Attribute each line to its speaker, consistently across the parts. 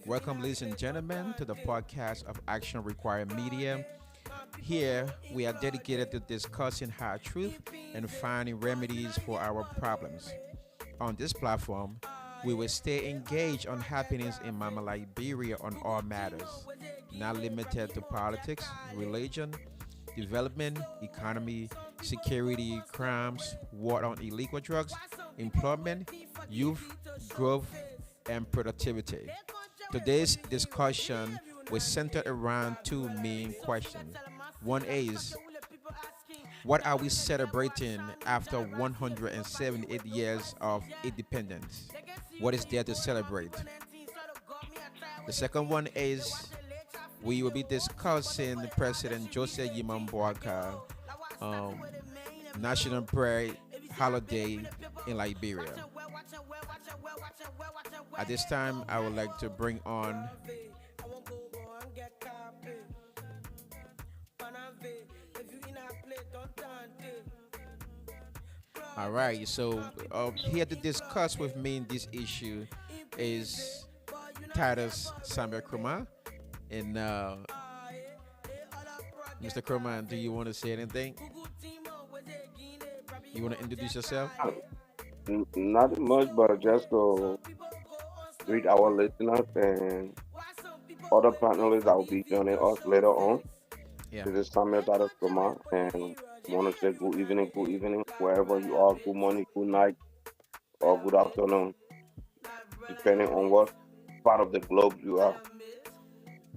Speaker 1: Welcome, ladies and gentlemen, to the podcast of Action Required Media. Here, we are dedicated to discussing hard truth and finding remedies for our problems. On this platform, we will stay engaged on happenings in Mama Liberia on all matters, not limited to politics, religion, development, economy, security, crimes, war on illegal drugs, employment, youth, growth, and productivity. Today's discussion was centered around two main questions. One is, what are we celebrating after 178 years of independence? What is there to celebrate? The second one is, we will be discussing President Joseph Yimambuaka um, National Prayer Holiday in Liberia. At this time, I would like to bring on. All right, so here to discuss with me in this issue is Titus Samuel Kruma. And Mr. Kruma, do you want to say anything? You want to introduce yourself?
Speaker 2: Not much, but just to greet our listeners and other panelists that will be joining us later on.
Speaker 1: Yeah.
Speaker 2: This is Samuel Tadas Kuma, and want to say good evening, wherever you are, good morning, good night, or good afternoon, depending on what part of the globe you are.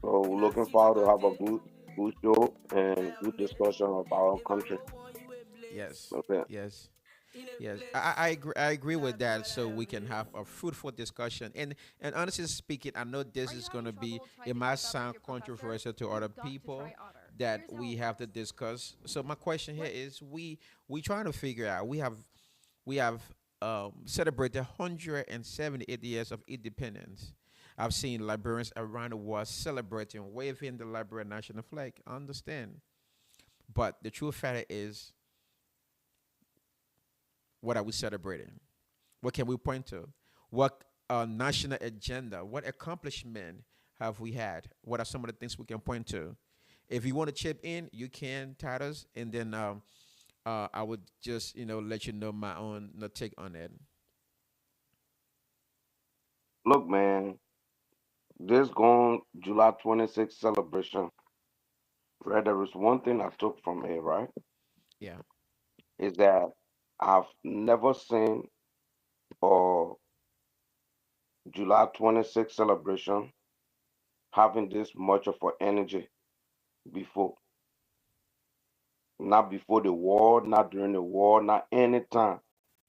Speaker 2: So, looking forward to have a good show and good discussion of our country.
Speaker 1: Yes.
Speaker 2: That's it.
Speaker 1: Yes. Yes, I agree. I agree with that. So we can have a fruitful discussion. And honestly speaking, I know this is going to be. It might sound controversial to other people that we have to discuss. So my question here is, we trying to figure out. We have celebrated 178 years of independence. I've seen Liberians around the world celebrating, waving the Liberian national flag. I understand, but the true fact is, what are we celebrating? What can we point to? What national agenda? What accomplishment have we had? What are some of the things we can point to? If you want to chip in, you can, Titus, and then I would just let you know my own take on it.
Speaker 2: Look, man, this gone July 26th celebration, right? There is one thing I took from it, right?
Speaker 1: Yeah.
Speaker 2: Is that I've never seen a July 26th celebration having this much of an energy before. Not before the war, not during the war, not any time.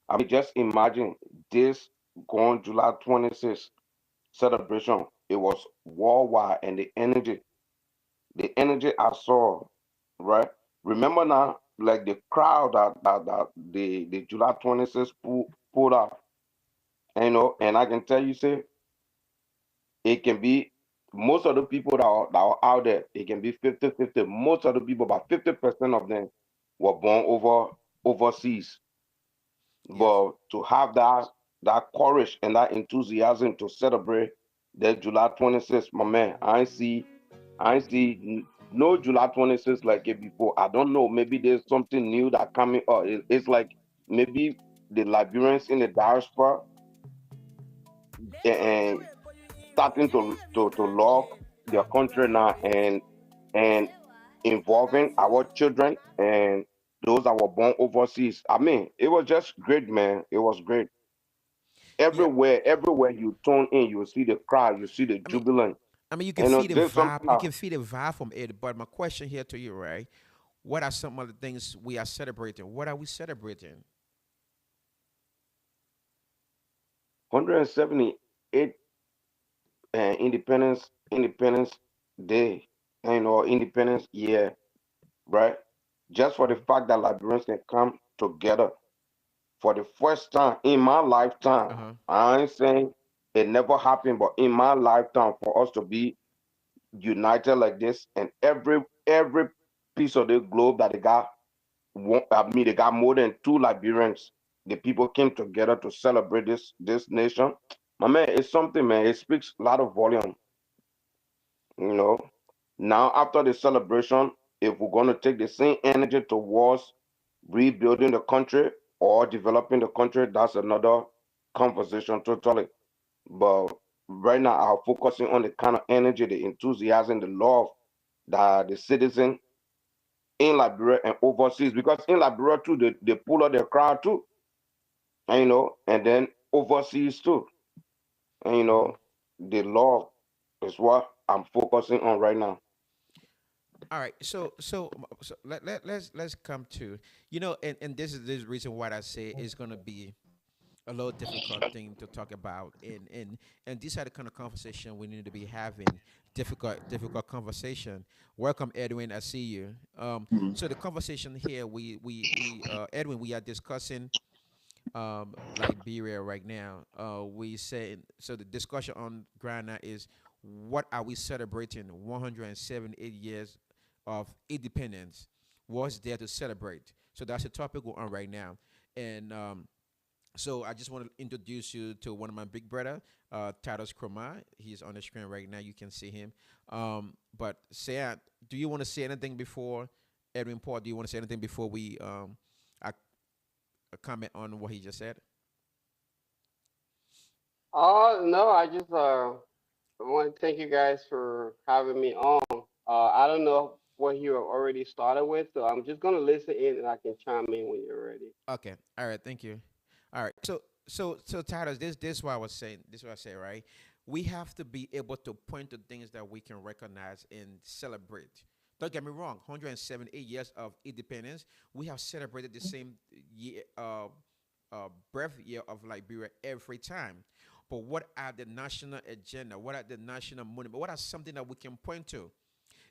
Speaker 2: I mean, just imagine this going July 26th celebration. It was worldwide, and the energy I saw, right? Remember now, like the crowd that the July 26th pulled out, and I can tell you, say, it can be most of the people that are out there, it can be 50-50. Most of the people, about 50% of them were born overseas.
Speaker 1: Yes.
Speaker 2: But to have that courage and that enthusiasm to celebrate that July 26th, my man, I ain't see no July 26th like it before. I don't know. Maybe there's something new that coming up. It's like maybe the Liberians in the diaspora and starting to love their country now and involving our children and those that were born overseas. I mean, it was just great, man. It was great.
Speaker 1: Yeah.
Speaker 2: Everywhere you tune in, you see the crowd, you see the
Speaker 1: I mean,
Speaker 2: jubilant.
Speaker 1: you can
Speaker 2: You know,
Speaker 1: feel the
Speaker 2: there's
Speaker 1: vibe.
Speaker 2: something
Speaker 1: You
Speaker 2: that
Speaker 1: can feel the vibe from it. But my question here to you, right? What are some of the things we are celebrating? What are we celebrating?
Speaker 2: 178 Independence Day, Independence Year, right? Just for the
Speaker 1: Hmm.
Speaker 2: fact that Liberians can come together for the first time in my lifetime.
Speaker 1: Uh huh.
Speaker 2: I ain't saying it never happened, but in my lifetime, for us to be united like this, and every piece of the globe that they got, I mean, they got more than two Liberians. The people came together to celebrate this nation. My man, it's something, man. It speaks a lot of volume. You know, now after the celebration, if we're going to take the same energy towards rebuilding the country or developing the country, that's another conversation totally. But right now, I'm focusing on the kind of energy, the enthusiasm, the love that the citizen in Liberia and overseas, because in Liberia too, they pull out their crowd too, and, and then overseas too, and
Speaker 1: Hmm.
Speaker 2: the love is what I'm focusing on right now.
Speaker 1: All right, so let's come to, and this is the reason why I say it's gonna be a little difficult thing to talk about, and these are the kind of conversation we need to be having. Difficult conversation. Welcome, Edwin. I see you. So the conversation here, we Edwin, we are discussing Liberia right now. We say, so the discussion on Ghana is, what are we celebrating? 178 years of independence. What's there to celebrate? So that's the topic we're on right now, and so I just want to introduce you to one of my big brother, Tados Kroma. He's on the screen right now. You can see him. But Sayat, do you want to say anything before Edwin Paul? Do you want to say anything before we I, comment on what he just said?
Speaker 3: No, I just want to thank you guys for having me on. I don't know what you have already started with, so I'm just gonna listen in and I can chime in when you're ready.
Speaker 1: Okay. All right. Thank you. All right. So Tados, this is what I was saying. This is what I say. Right. We have to be able to point to things that we can recognize and celebrate. Don't get me wrong. 178 years of independence. We have celebrated the same year, birth year of Liberia every time. But what are the national agenda? What are the national monument? What are something that we can point to?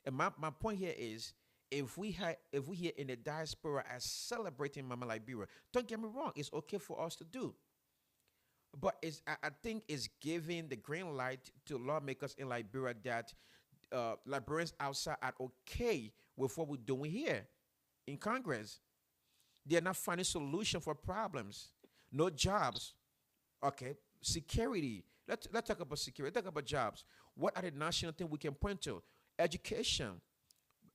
Speaker 1: And my point here is, if we here in the diaspora are celebrating Mama Liberia, don't get me wrong, it's okay for us to do. But I think it's giving the green light to lawmakers in Liberia that Liberians outside are okay with what we're doing here in Congress. They're not finding solution for problems. No jobs. Okay. Security. Let's talk about security. Let's talk about jobs. What are the national things we can point to? Education,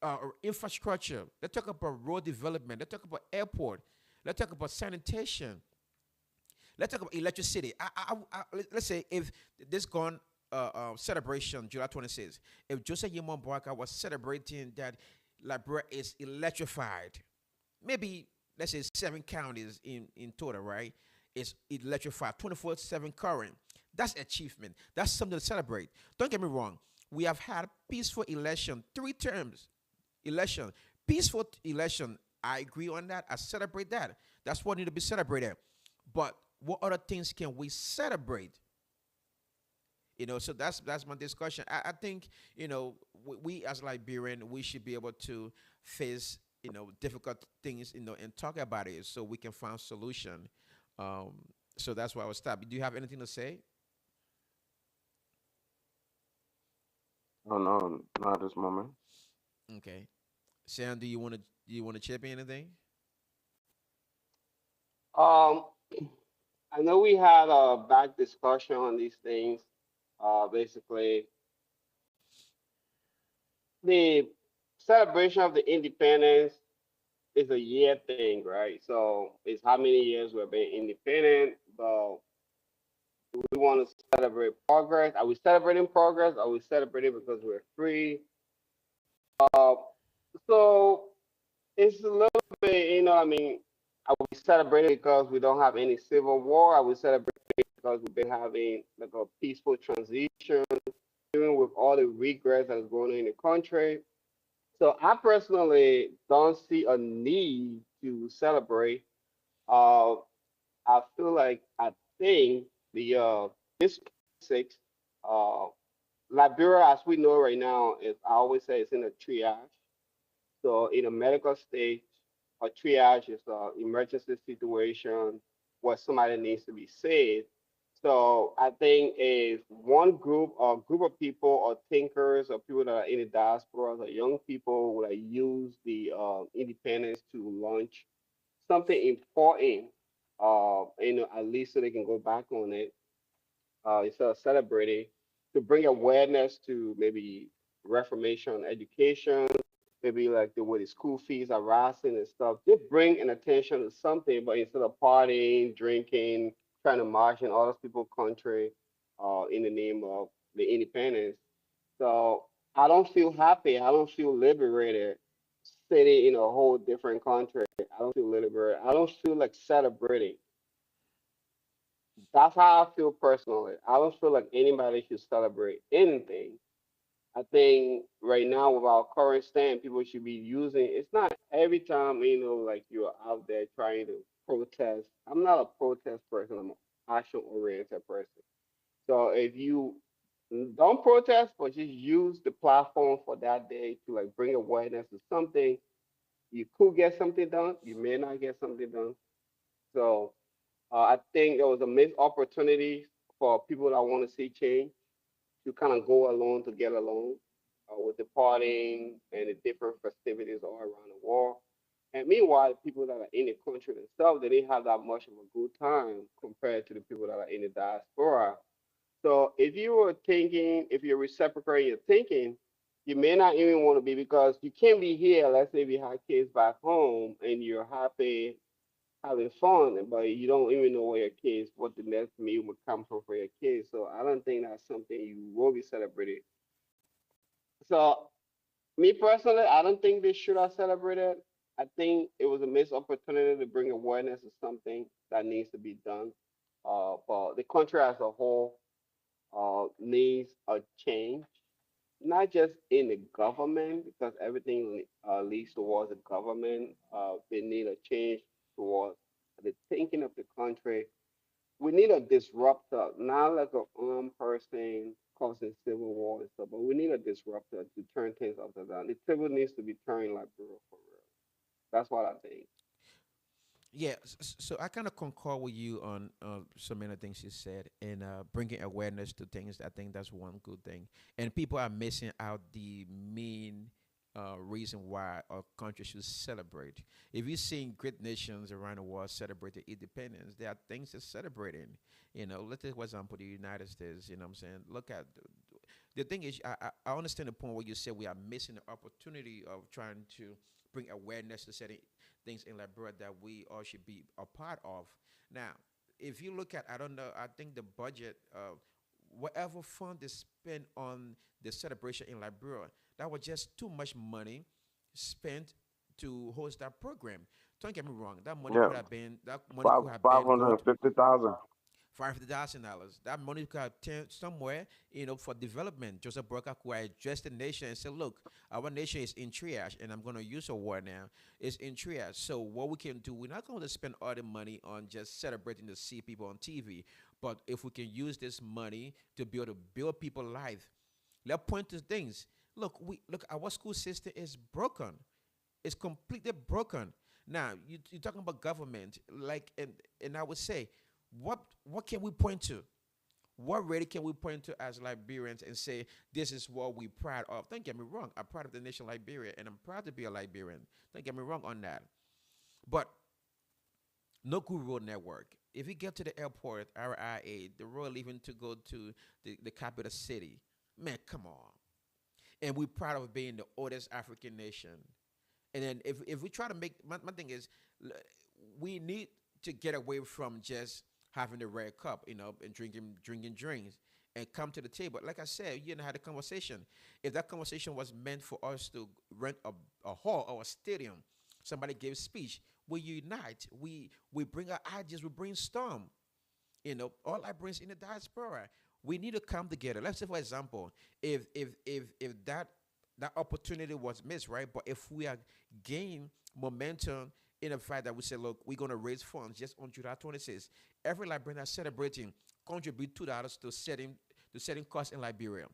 Speaker 1: or infrastructure. Let's talk about road development. Let's talk about airport. Let's talk about sanitation. Let's talk about electricity. Let's say if this gone celebration July 26th, if Joseph Yimon Boaka was celebrating that Liberia is electrified, maybe let's say 7 counties in total, right? It's electrified, 24/7 current. That's achievement. That's something to celebrate. Don't get me wrong. We have had peaceful election, 3 terms election, peaceful election. I agree on that. I celebrate that. That's what need to be celebrated. But what other things can we celebrate? So that's my discussion. I think we as Liberian, we should be able to face difficult things, and talk about it so we can find solution. Um, so that's why I was stop. Do you have anything to say?
Speaker 2: No, no, not at this moment.
Speaker 1: Okay, Sam, do you want to chip in anything?
Speaker 3: Um, I know we had a back discussion on these things. Basically, the celebration of the independence is a year thing, right? So it's how many years we've been independent, but we want to celebrate progress. Are we celebrating progress? Are we celebrating because we're free? Uh, so it's a little bit, I mean, are we celebrating because we don't have any civil war? Are we celebrating because we've been having like a peaceful transition, dealing with all the regrets that is going on in the country? So I personally don't see a need to celebrate. Uh, I feel like I think the this 6 uh Liberia, as we know right now, is I always say it's in a triage. So in a medical state, a triage is an emergency situation where somebody needs to be saved. So I think if one group or group of people or thinkers or people that are in the diaspora or young people would use the independence to launch something important, at least so they can go back on it instead of celebrating, to bring awareness to maybe reformation on education, maybe like the way the school fees are rising and stuff. Just bring an attention to something, but instead of partying, drinking, trying to march in other people's country, in the name of the independence. So I don't feel happy. I don't feel liberated sitting in a whole different country. I don't feel liberated. I don't feel like celebrating. That's how I feel personally. I don't feel like anybody should celebrate anything. I think right now with our current stand, people should be using. It's not every time like you're out there trying to protest. I'm not a protest person. I'm an action oriented person. So if you don't protest, but just use the platform for that day to like bring awareness to something, you could get something done. You may not get something done. So I think there was a missed opportunity for people that want to see change to kind of go along to get along with the partying and the different festivities all around the world. And meanwhile, the people that are in the country themselves, they didn't have that much of a good time compared to the people that are in the diaspora. So if you were thinking, if you're reciprocating your thinking, you may not even want to be because you can't be here. Let's say if you have kids back home and you're happy having fun, but you don't even know where your kids, what the next meal would come from for your kids. So I don't think that's something you will be celebrating. So me personally, I don't think they should have celebrated. I think it was a missed opportunity to bring awareness to something that needs to be done. But the country as a whole needs a change, not just in the government, because everything leads towards the government. They need a change towards the thinking of the country. We need a disruptor, not like an armed person causing civil war and stuff, but we need a disruptor to turn things upside down. The table needs to be turned like real for real. That's what I think.
Speaker 1: Yeah, so I kind of concur with you on so many things you said, and bringing awareness to things. I think that's one good thing, and people are missing out the main reason why our country should celebrate. If you're seeing great nations around the world celebrate their independence, there are things to celebrating. Let's take for example the United States. You know what I'm saying? Look at the thing is, I understand the point where you say we are missing the opportunity of trying to bring awareness to certain things in Liberia that we all should be a part of. Now, if you look at, I don't know, I think the budget, whatever fund they spent on the celebration in Liberia, that was just too much money spent to host that program. Don't get me wrong,
Speaker 2: Yeah,
Speaker 1: that money
Speaker 2: five
Speaker 1: could have
Speaker 2: five
Speaker 1: been
Speaker 2: hundred
Speaker 1: going
Speaker 2: and
Speaker 1: to
Speaker 2: fifty thousand.
Speaker 1: $500,000. That money could have turned somewhere, for development. Joseph Burka could have addressed the nation and said, "Look, our nation is in triage, and I'm going to use a word now. It's in triage. So what we can do, we're not going to spend all the money on just celebrating to see people on TV, but if we can use this money to be able to build people life, let's point to things. Look, our school system is broken. It's completely broken. Now you're talking about government, like, and I would say, what can we point to? What really can we point to as Liberians and say this is what we proud of? Don't get me wrong, I'm proud of the nation Liberia, and I'm proud to be a Liberian. Don't get me wrong on that. But no good road network. If you get to the airport, RIA, the road leaving to go to the capital city, man, come on. And we're proud of being the oldest African nation. And then if we try to make my thing is we need to get away from just having the red cup, and drinking drinks and come to the table. Like I said, you and I had a conversation. If that conversation was meant for us to rent a hall or a stadium, somebody gave speech, we unite, we bring our ideas, we brainstorm. All Liberians in the diaspora, we need to come together. Let's say, for example, if that opportunity was missed, right? But if we are gain momentum in the fact that we say, look, we're gonna raise funds just on July 26th. Every Liberian that's celebrating contribute $2 to setting costs in Liberia.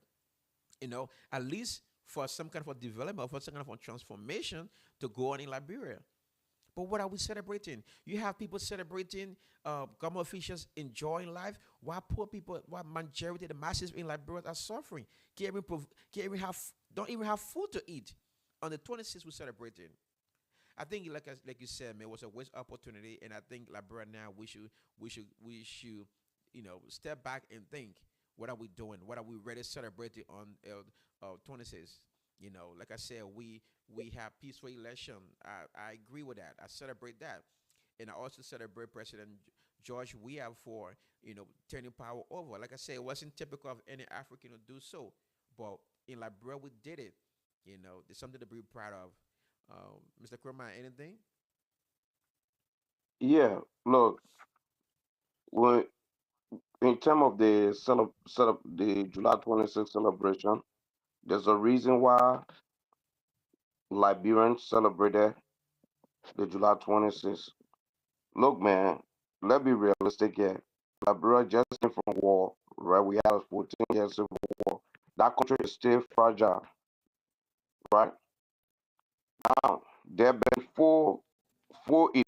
Speaker 1: At least for some kind of development, for some kind of transformation to go on in Liberia. But what are we celebrating? You have people celebrating, government officials enjoying life, while poor people, while majority, the masses in Liberia are suffering. Can't even have, don't even have food to eat. On the 26th, we're celebrating. I think, like you said, man, it was a waste opportunity, and I think Liberia now we should step back and think. What are we doing? What are we ready to celebrate on 26th? Like I said, we have peaceful election. I agree with that. I celebrate that, and I also celebrate President George Weah for turning power over. Like I said, it wasn't typical of any African to do so, but in Liberia we did it. There's something to be proud of. Mr. Kurma, anything?
Speaker 2: Yeah, look, when in terms of the the July 26th celebration, there's a reason why Liberians celebrated the July 26th. Look, man, let's be realistic here. Liberia just came from war, right? We had a 14 years civil war. That country is still fragile, right? Now, there have been four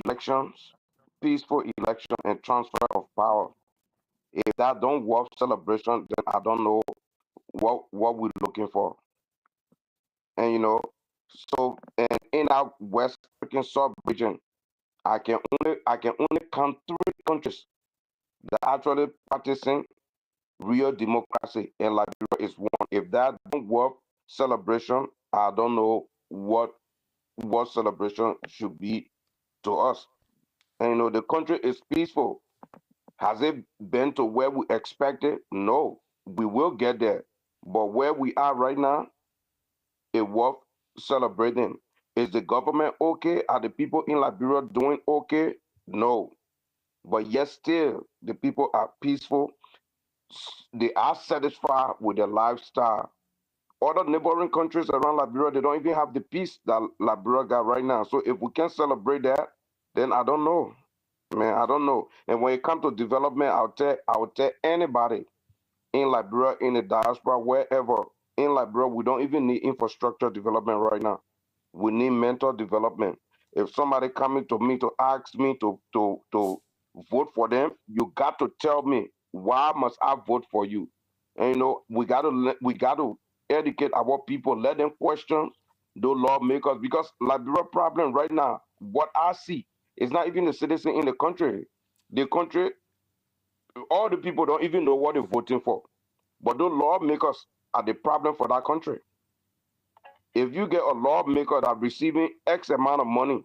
Speaker 2: elections, peaceful election and transfer of power. If that don't work celebration, then I don't know what we're looking for. And so in our West African sub region, I can only count three countries that actually practicing real democracy, and Liberia is one. If that don't work celebration, I don't know what celebration should be to us. And the country is peaceful. Has it been to where we expected? No. We will get there. But where we are right now, it worth celebrating. Is the government okay? Are the people in Liberia doing okay? No. But yet still the people are peaceful. They are satisfied with their lifestyle. Other neighboring countries around Liberia, they don't even have the peace that Liberia got right now. So if we can celebrate that, then I don't know. Man, I don't know. And when it comes to development, I would tell anybody in Liberia, in the diaspora, wherever in Liberia, we don't even need infrastructure development right now. We need mental development. If somebody coming to me to ask me to vote for them, you got to tell me why must I vote for you. And we got to educate our people, let them question the lawmakers, because Liberia problem right now, what I see is not even the citizen in the country. The country, all the people don't even know what they're voting for. But those lawmakers are the problem for that country. If you get a lawmaker that receiving X amount of money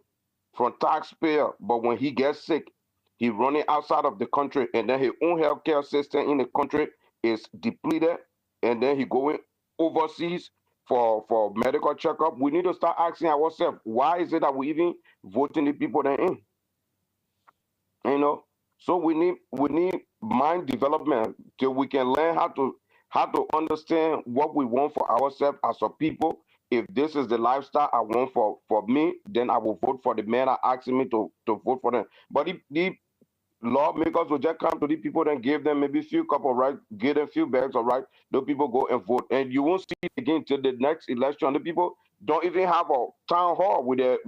Speaker 2: from taxpayer, but when he gets sick, he running outside of the country, and then his own healthcare system in the country is depleted, and then he going overseas for medical checkup. We need to start asking ourselves, why is it that we even voting the people that in? you know so we need mind development till we can learn how to understand what we want for ourselves as a people. If this is the lifestyle I want for me, then I will vote for the man that asking me to vote for them. But if the lawmakers will just come to the people and give them maybe few cup of rice, give them few bags of rice, the people go and vote, and you won't see it again till the next election. The people don't even have a town hall with their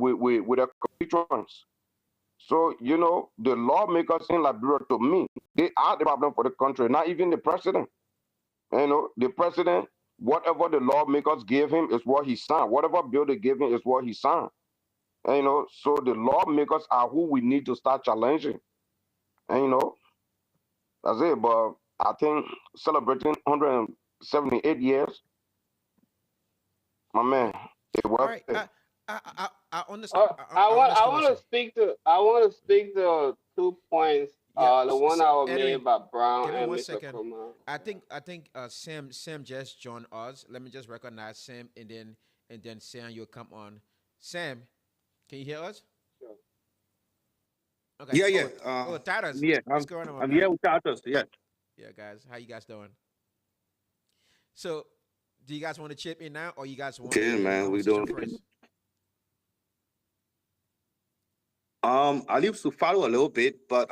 Speaker 2: constituents. So, the lawmakers in Liberia, to me, they are the problem for the country, not even the president. The president, whatever the lawmakers gave him is what he signed. Whatever bill they gave him is what he signed. So the lawmakers are who we need to start challenging. And, that's it. But I think celebrating 178 years, my man, it
Speaker 1: All
Speaker 2: worth
Speaker 1: right.
Speaker 2: it.
Speaker 1: I understand.
Speaker 3: I
Speaker 1: I
Speaker 3: want I
Speaker 1: understand what
Speaker 3: want
Speaker 1: you're
Speaker 3: to speak to two points.
Speaker 1: Yeah,
Speaker 3: The one that was
Speaker 1: Edwin,
Speaker 3: made by Brown
Speaker 1: give me
Speaker 3: and
Speaker 1: one
Speaker 3: Mr.
Speaker 1: second.
Speaker 3: Kuma.
Speaker 1: I think Sam just joined us. Let me just recognize Sam, and then Sam, you'll come on. Sam, can you hear us?
Speaker 3: Sure.
Speaker 1: Okay.
Speaker 4: Yeah, yeah.
Speaker 1: Oh, Titus,
Speaker 4: Yeah,
Speaker 1: what's going on, my
Speaker 4: I'm here
Speaker 1: man?
Speaker 4: with Tatos. Yeah.
Speaker 1: Yeah, guys, how you guys doing? So, do you guys want to chip in now, or you guys want to
Speaker 4: Okay,
Speaker 1: hear the
Speaker 4: man. We
Speaker 1: conversation
Speaker 4: doing.
Speaker 1: first?
Speaker 4: I used to follow a little bit, but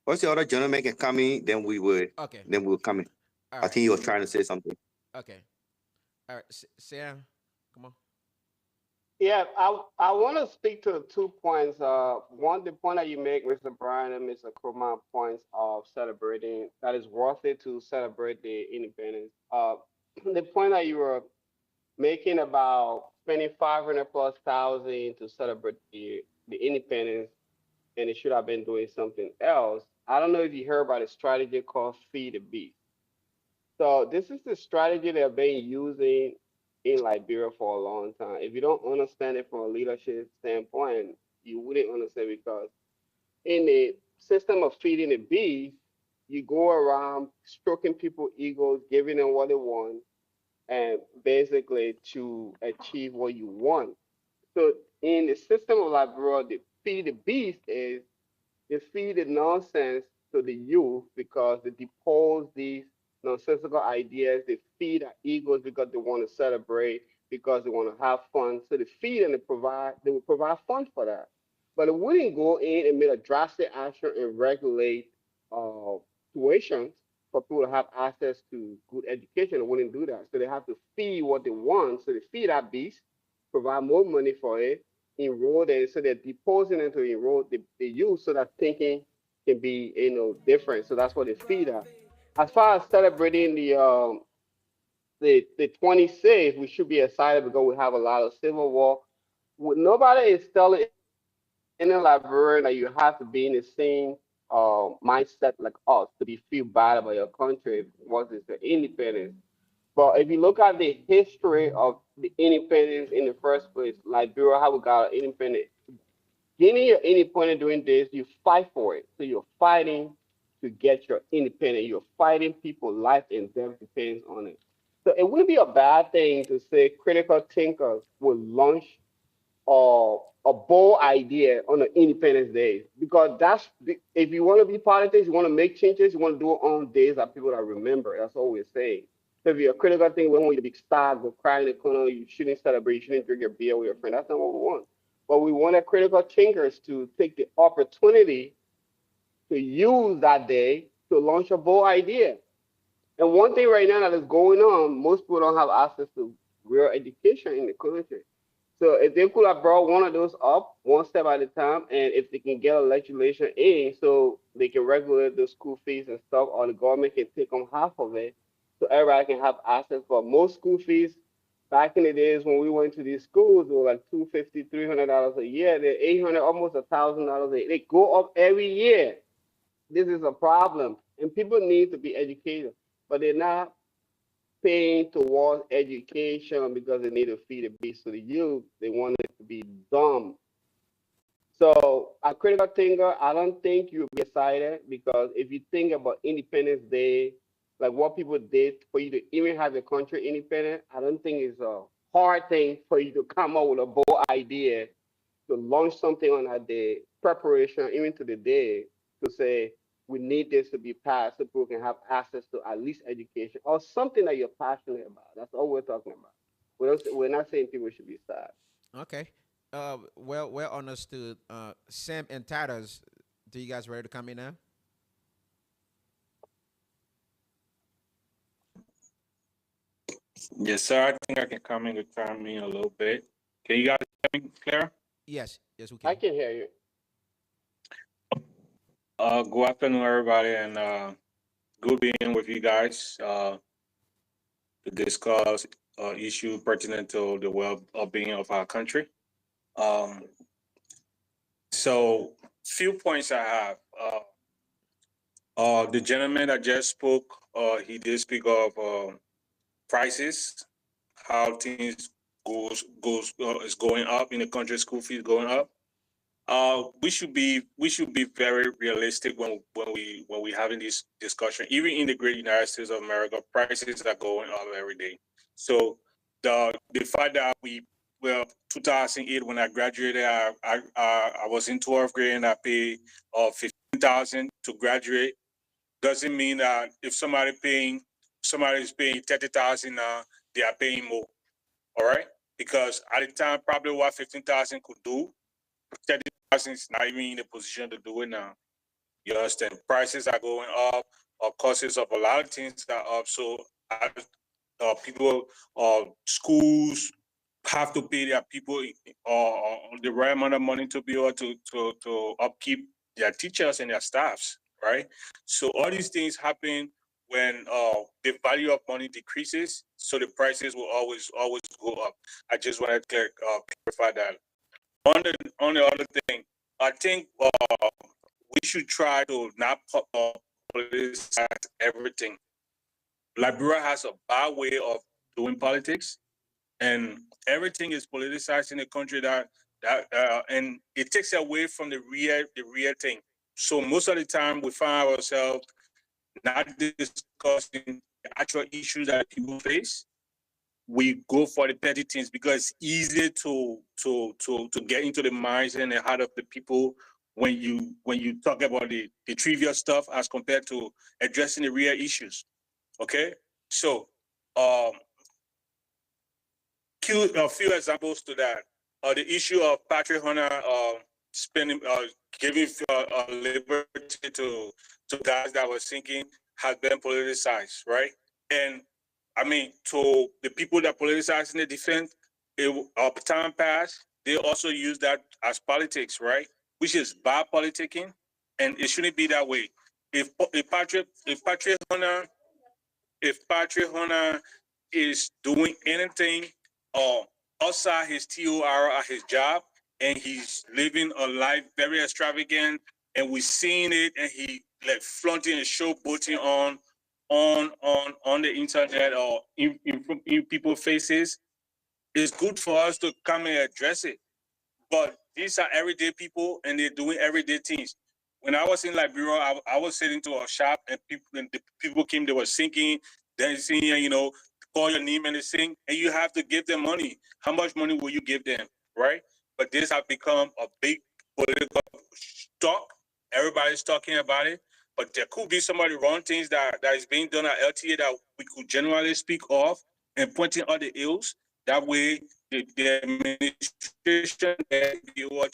Speaker 4: once the other gentleman can come in,
Speaker 1: Okay.
Speaker 4: then we'll come in.
Speaker 1: All
Speaker 4: I
Speaker 1: right.
Speaker 4: think he was trying to say something.
Speaker 1: Okay. All right. Sam, come on.
Speaker 3: Yeah, I want to speak to 2 points. One, the point that you make, Mr. Brian and Mr. Kuma, points of celebrating that is worth it to celebrate the independence. The point that you were making about spending 500 plus thousand to celebrate the independence, and it should have been doing something else. I don't know if you heard about a strategy called feed the beast. So this is the strategy they've been using in Liberia for a long time. If you don't understand it from a leadership standpoint, you wouldn't understand because in the system of feeding the beast, you go around stroking people's egos, giving them what they want, and basically to achieve what you want. So in the system of Liberia, the feed the beast is they feed the nonsense to the youth because they depose these nonsensical ideas. They feed our egos because they want to celebrate, because they want to have fun. So they feed and they will provide fun for that. But it wouldn't go in and make a drastic action and regulate uh, tuitions for people to have access to good education. It wouldn't do that. So they have to feed what they want. So they feed that beast, provide more money for it, enroll them, so they're deposing into enroll the youth so that thinking can be different. So that's what they feed us. As far as celebrating the 26th, we should be excited because we have a lot of civil war. Nobody is telling any Liberian that you have to be in the same mindset like us to be feel bad about your country once it's the independence. But if you look at the history of the independence in the first place, Liberia, how we got independent, getting your independence doing this, you fight for it. So you're fighting to get your independence. You're fighting people, life and death depends on it. So it wouldn't be a bad thing to say critical thinkers will launch a bold idea on the Independence Day because if you want to be politics, you want to make changes, you want to do it on days that people that remember. That's all we're saying. So if you're a critical thing, we don't want you to be sad, go cry in the corner. You shouldn't celebrate. You shouldn't drink your beer with your friend. That's not what we want. But we want the critical thinkers to take the opportunity to use that day to launch a bold idea. And one thing right now that is going on, most people don't have access to real education in the country. So if they could have brought one of those up one step at a time, and if they can get a legislation in so they can regulate the school fees and stuff, or the government can take on half of it, so everybody can have access. But most school fees back in the days when we went to these schools, they were like $250, $300 a year. They're 800, almost $1,000 a year. They go up every year. This is a problem, and people need to be educated, but they're not paying towards education because they need to feed the beast to the youth. They want it to be dumb. So a critical thinker, I don't think you'll be excited because if you think about Independence Day, like what people did for you to even have your country independent, I don't think it's a hard thing for you to come up with a bold idea to launch something on that day, preparation even to the day to say we need this to be passed so people can have access to at least education or something that you're passionate about. That's all we're talking about. We're not saying people should be sad.
Speaker 1: Okay. Well understood. Sam and Tatters, do you guys ready to come in now?
Speaker 5: Yes, sir. I think I can come in and chime in a little bit. Can you guys hear me clear?
Speaker 1: Yes. Yes, we
Speaker 3: I
Speaker 1: can.
Speaker 3: can hear you.
Speaker 5: Good afternoon, everybody, and good being with you guys to discuss issue pertinent to the well-being of our country. Um, so, few points I have. The gentleman that just spoke, he did speak of prices, how things goes is going up in the country, school fees going up. We should be very realistic when we having this discussion. Even in the great United States of America, prices are going up every day. So the fact that we well 2008 when I graduated, I was in 12th grade and I paid 15,000 to graduate. Doesn't mean that if somebody is paying 30,000 now, they are paying more. All right, because at the time probably what 15,000 could do 30,000 is not even in a position to do it now. You understand? Prices are going up, costs of a lot of things are up. So people, schools have to pay their people the right amount of money to be able to upkeep their teachers and their staffs, right? So all these things happen when the value of money decreases, so the prices will always go up. I just want to clarify that. On the other thing, I think we should try to not politicize everything. Liberia has a bad way of doing politics, and everything is politicized in the country and it takes away from the real thing. So most of the time we find ourselves not discussing the actual issues that the people face. We go for the petty things because it's easy to get into the minds and the heart of the people when you talk about the trivial stuff as compared to addressing the real issues. Okay, so um, a few examples to that. The issue of Patrick Hunter spending giving liberty to guys that were sinking has been politicized, right? And I mean, to the people that politicize in the defense, time passed, they also use that as politics, right? Which is bad politicking, and it shouldn't be that way. If Patrick Hunter is doing anything uh, outside his TOR at his job, and he's living a life very extravagant, and we're seeing it, and he like flaunting and showboating on the internet or in people's faces. It's good for us to come and address it. But these are everyday people and they're doing everyday things. When I was in Liberia, I was sitting to a shop and the people came, they were singing, dancing, call your name and they sing, and you have to give them money. How much money will you give them, right? But this has become a big political talk. Everybody's talking about it. But there could be some of the wrong things that is being done at LTA that we could generally speak of and pointing out the ills. That way, the administration be able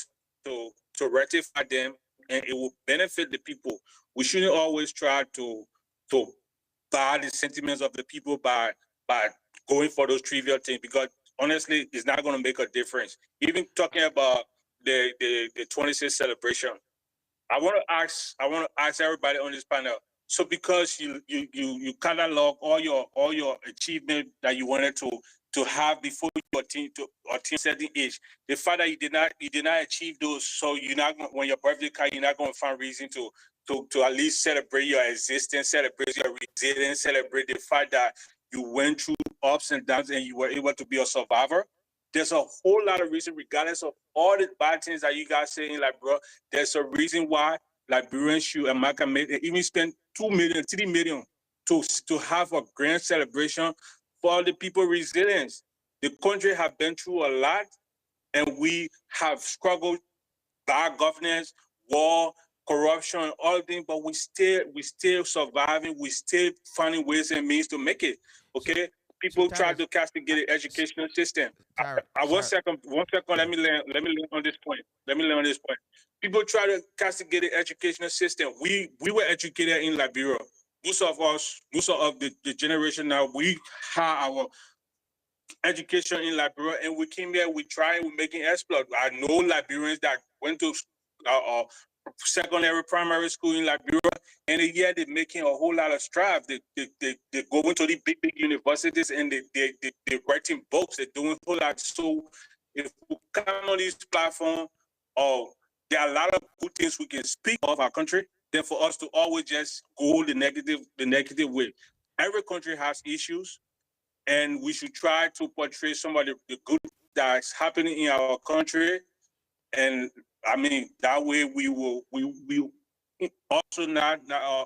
Speaker 5: to rectify them, and it will benefit the people. We shouldn't always try to buy the sentiments of the people by going for those trivial things because honestly, it's not going to make a difference. Even talking about the 26th celebration, I want to ask everybody on this panel. So because you catalog all your achievement that you wanted to have before you attain certain age, the fact that you did not achieve those, so you're not when your birthday card, you're not going to find reason to at least celebrate your existence, celebrate your resilience, celebrate the fact that you went through ups and downs and you were able to be a survivor. There's a whole lot of reason, regardless of all the bad things that you guys saying, like, bro, there's a reason why Liberians should and Maka made and even spend 2 million, 3 million to have a grand celebration for the people resilience. The country have been through a lot and we have struggled bad governance, war, corruption, all things, but we still surviving. We still finding ways and means to make it.
Speaker 1: So,
Speaker 5: Okay,
Speaker 1: so
Speaker 5: people try
Speaker 1: Tyrus,
Speaker 5: to castigate the educational system. One
Speaker 1: Sorry.
Speaker 5: second, one second. Let
Speaker 1: Okay.
Speaker 5: me land. Let me land on this point. Let me land on this point. People try to castigate the educational system. We were educated in Liberia. Most of us, most of the generation now, we have our education in Liberia, and we came here, we tried, we're making exploit. I know Liberians that went to secondary, primary school in Liberia, and yeah, they're making a whole lot of strive. They go into the big universities and they're writing books, they're doing a whole lot. So if we come on this platform, oh, there are a lot of good things we can speak of our country, then for us to always just go the negative way. Every country has issues and we should try to portray some of the good that's happening in our country. And I mean that way we also not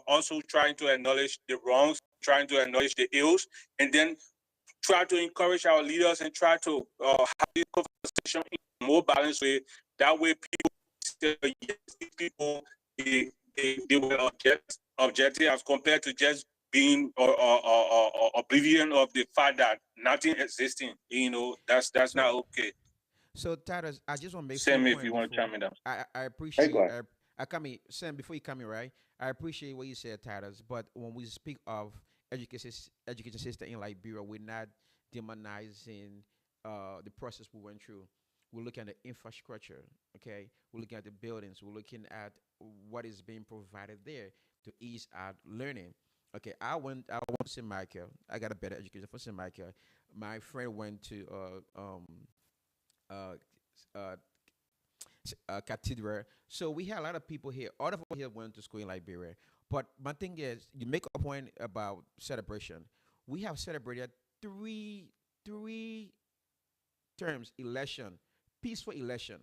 Speaker 5: also trying to acknowledge the wrongs, trying to acknowledge the ills, and then try to encourage our leaders and try to have this conversation in a more balanced way. That way, people say yes, these people they were objective as compared to just being or oblivion of the fact that nothing existing. That's not
Speaker 1: So
Speaker 5: okay.
Speaker 1: So, Titus, I just want to make a few
Speaker 5: Sam, if
Speaker 1: points
Speaker 5: you want to
Speaker 1: before
Speaker 5: chime in down.
Speaker 1: I
Speaker 4: Hey, go
Speaker 1: appreciate.
Speaker 4: ahead.
Speaker 1: I come in, Sam. Before you come in, right? I appreciate what you said, Titus. But when we speak of education system in Liberia, we're not demonizing the process we went through. We're looking at the infrastructure. Okay, we're looking at the buildings. We're looking at what is being provided there to ease out learning. Okay, I went to St. Michael. I got a better education for St. Michael. My friend went to uh, uh, cathedral. So we had a lot of people here. All of us here went to school in Liberia. But my thing is, you make a point about celebration. we have celebrated three three terms election, peaceful election.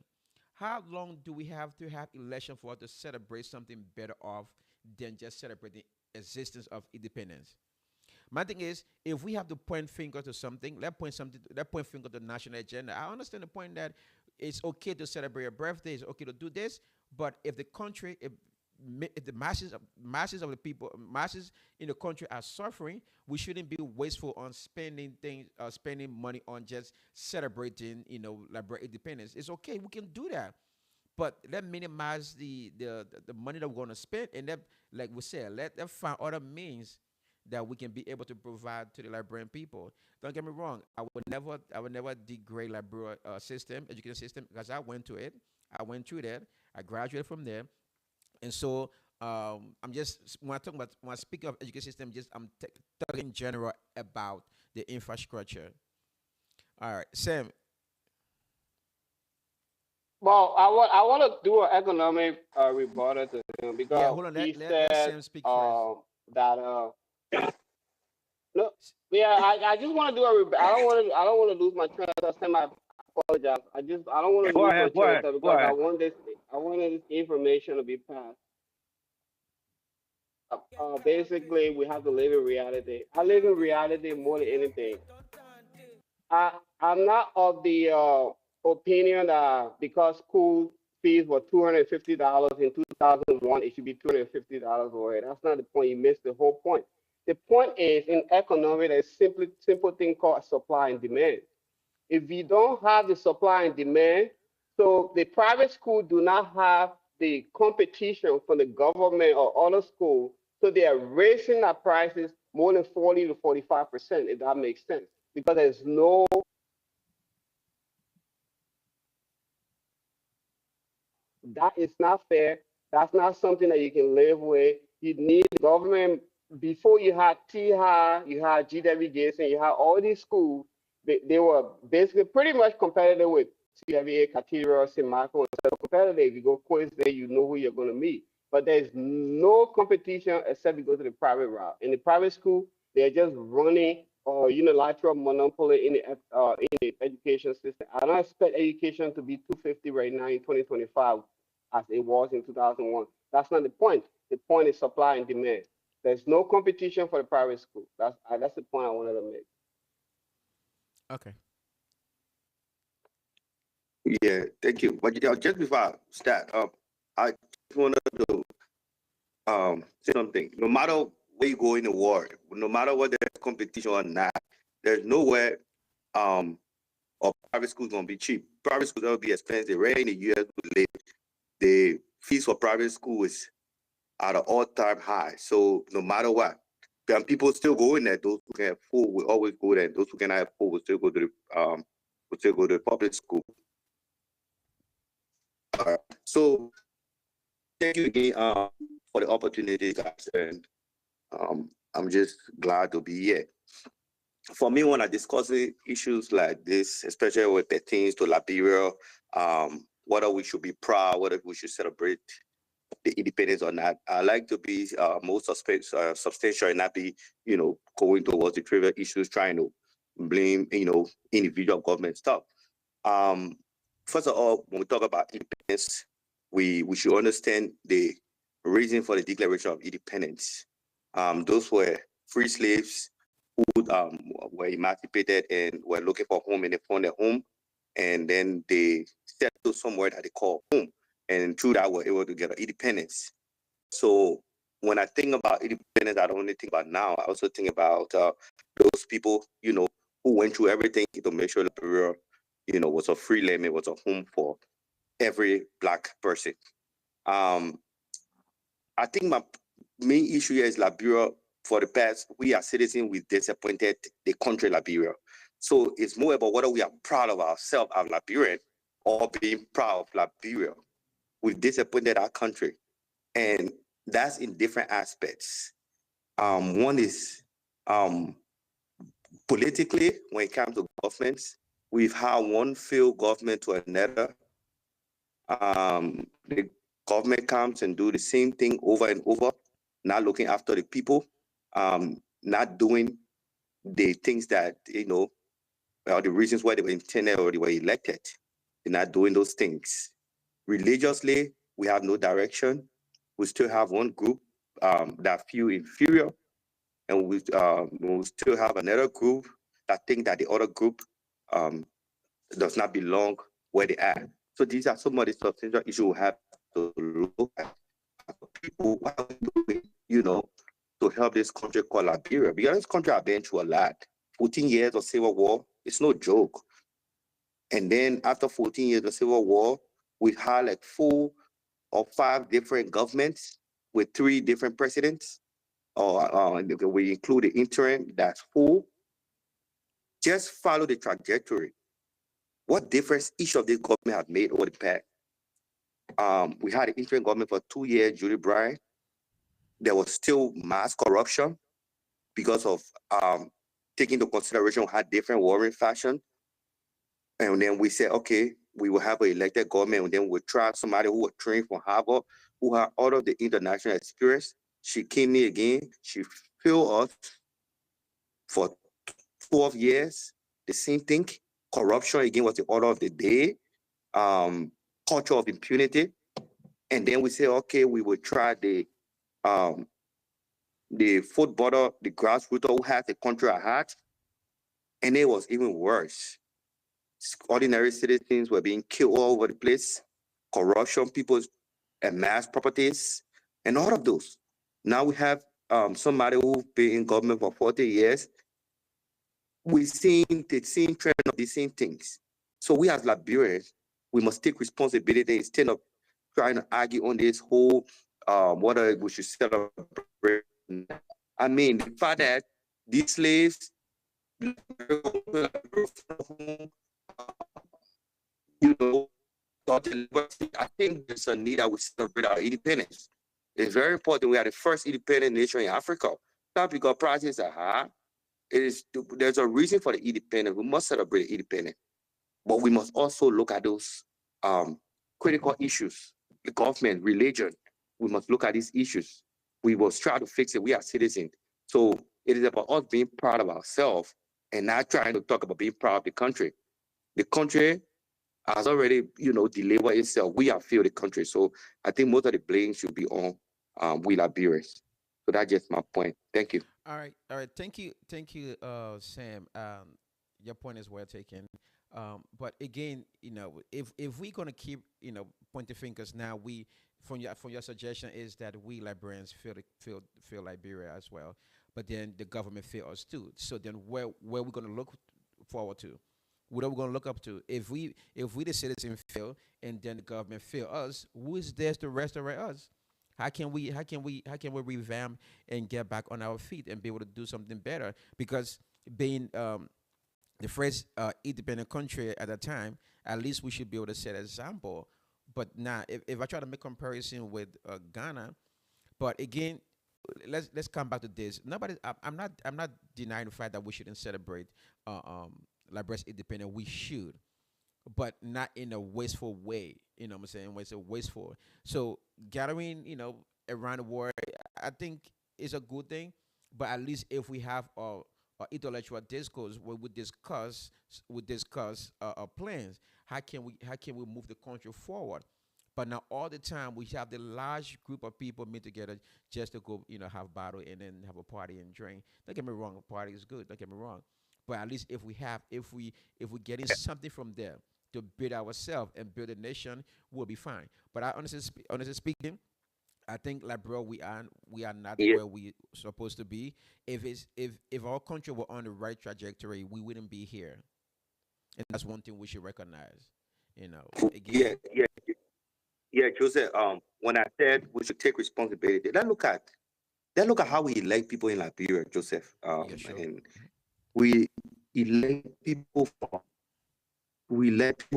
Speaker 1: How long do we have to have election for us to celebrate something better off than just celebrating existence of independence? My thing is, if we have to point finger to something, let point finger to the national agenda. I understand the point that it's okay to celebrate your birthday, it's okay to do this, but if the country, if the masses of the people, masses in the country are suffering, we shouldn't be wasteful on spending things, spending money on just celebrating, liberate independence. It's okay, we can do that, but let minimize the money that we're going to spend, and that, like we said, let them find other means that we can be able to provide to the Liberian people. Don't get me wrong, I would never degrade Liberia system, education system, because I went to it, I went through that, I graduated from there, and so I'm just when I speak of education system, just talking in general about the infrastructure. All right, Sam.
Speaker 3: Well, I want to do an economic rebuttal to him
Speaker 1: Yeah,
Speaker 3: because
Speaker 1: hold on.
Speaker 3: he
Speaker 1: Let
Speaker 3: said
Speaker 1: Sam speak first.
Speaker 3: that no, yeah, I just want to do a I don't want to lose my train of thought. Sam, I apologize. I don't want to
Speaker 4: Go
Speaker 3: lose my
Speaker 4: ahead, go
Speaker 3: train of
Speaker 4: ahead,
Speaker 3: thought
Speaker 4: go
Speaker 3: because
Speaker 4: ahead.
Speaker 3: I wanted this information to be passed. Basically, we have to live in reality. I live in reality more than anything. I I'm not of the opinion that because school fees were $250 in 2001, it should be $250 already. That's not the point. You missed the whole point. The point is in economic, there's simply simple thing called supply and demand. If you don't have the supply and demand, so the private school do not have the competition from the government or other school, so they are raising their prices more than 40 to 45%, if that makes sense. Because there's no That is not fair. That's not something that you can live with. You need government. Before you had TI, you had GW Gates, and you had all these schools. They were basically pretty much competitive with CWA, Cathedral, St. Michael. Instead of competitive, if you go quiz there, you know who you're going to meet. But there's no competition except you go to the private route. In the private school, they're just running unilateral monopoly in the education system. I don't expect education to be 250 right now in 2025 as it was in 2001. That's not the point. The point is supply and demand. There's no competition for the private school. That's the point I wanted to make.
Speaker 1: Okay.
Speaker 4: Yeah, thank you. But just before I start, I just wanted to say something. No matter where you go in the world, no matter what the competition or not, there's nowhere um or private school gonna be cheap. Private schools will be expensive. Right in the US we live, the fees for private school is at an all-time high. So no matter what, people still go in there. Those who can afford will always go there. Those who cannot afford will still go to the public school. So thank you again for the opportunity, guys, and I'm just glad to be here. For me, when I discuss issues like this, especially with pertains to Liberia, whether we should be proud, whether we should celebrate the independence or not, I like to be more substantial and not be, going towards the trivial issues, trying to blame, individual government stuff. Um, First of all, when we talk about independence, we should understand the reason for the Declaration of Independence. Those were free slaves who were emancipated and were looking for home, and they found a home, and then they settled somewhere that they call home, and through that were able to get independence. So when I think about independence, I don't only think about now. I also think about those people, who went through everything to make sure Liberia, was a free land, it was a home for every Black person. Um, I think my main issue here is Liberia. For the past, we are citizens, we disappointed the country Liberia. So it's more about whether we are proud of ourselves as Liberian or being proud of Liberia. We've disappointed our country, and that's in different aspects. One is um, politically, when it comes to governments, we've had one failed government to another. The government comes and do the same thing over and over, not looking after the people, not doing the things that, are the reasons why they were intended or they were elected. They're not doing those things. Religiously, we have no direction. We still have one group that feel inferior, and we still have another group that think that the other group um, does not belong where they are. So these are some of the substantial issues we have to look at. People, what are we doing, to help this country called Liberia? Because this country has been through a lot. 14 years of civil war, it's no joke. And then after 14 years of civil war, we had like 4 or 5 different governments with 3 different presidents. Or we include the interim, that's 4. Just follow the trajectory. What difference each of these government have made over the past? We had an interim government for 2 years, Julie Bryan. There was still mass corruption because of taking into consideration we had different warring faction. And then we said, okay, we will have an elected government, and then we'll try somebody who was trained from Harvard, who had all of the international experience. She came in again. She failed us for 12 years. The same thing. Corruption again was the order of the day. Culture of impunity. And then we say, okay, we will try the footballer, the grassroots who has the country at heart. And it was even worse. Ordinary citizens were being killed all over the place. Corruption, people amassed properties, and all of those. Now we have somebody who's been in government for 40 years. We're seeing the same trend of the same things. So we as Liberians, we must take responsibility instead of trying to argue on this whole whether we should celebrate. I mean, the fact that these slaves, you know, I think there's a need that we celebrate our independence. It's very important. We are the first independent nation in Africa. Not because prices are high. There's a reason for the independence. We must celebrate independence. But we must also look at those critical issues, the government, religion. We must look at these issues. We must try to fix it. We are citizens. So it is about us being proud of ourselves and not trying to talk about being proud of the country. The country has already, delivered itself. We have failed the country. So I think most of the blame should be on we Liberians. So that's just my point. Thank you.
Speaker 1: All right. Thank you, Sam. Your point is well taken. But again, if we're gonna keep, pointing fingers now, we from your suggestion is that we Liberians feel Liberia as well, but then the government fail us too. So then where we gonna look forward to? What are we gonna look up to? If we the citizen fail and then the government fail us, who is there to restore us? How can we revamp and get back on our feet and be able to do something better? Because being the first independent country at that time, at least we should be able to set an example. But now, if I try to make comparison with Ghana, but again, let's come back to this. I'm not denying the fact that we shouldn't celebrate Liberia's independence. We should, but not in a wasteful way. You know what I'm saying? When it's a wasteful. So gathering, around the world, I think is a good thing. But at least if we have a intellectual discourse where we discuss our plans, how can we move the country forward? But now all the time we have the large group of people meet together just to go, have battle and then have a party and drink. Don't get me wrong, a party is good. Don't get me wrong, but at least if we getting something from there to build ourselves and build a nation, we'll be fine. But I honestly speaking, I think like bro, we are not
Speaker 4: Yeah,
Speaker 1: where we supposed to be. If our country were on the right trajectory, we wouldn't be here, and that's one thing we should recognize.
Speaker 4: yeah,
Speaker 1: Again,
Speaker 4: yeah, yeah, Joseph. When I said we should take responsibility, let's look at how we elect people in Liberia, Joseph.
Speaker 1: yeah, sure.
Speaker 4: And we elect people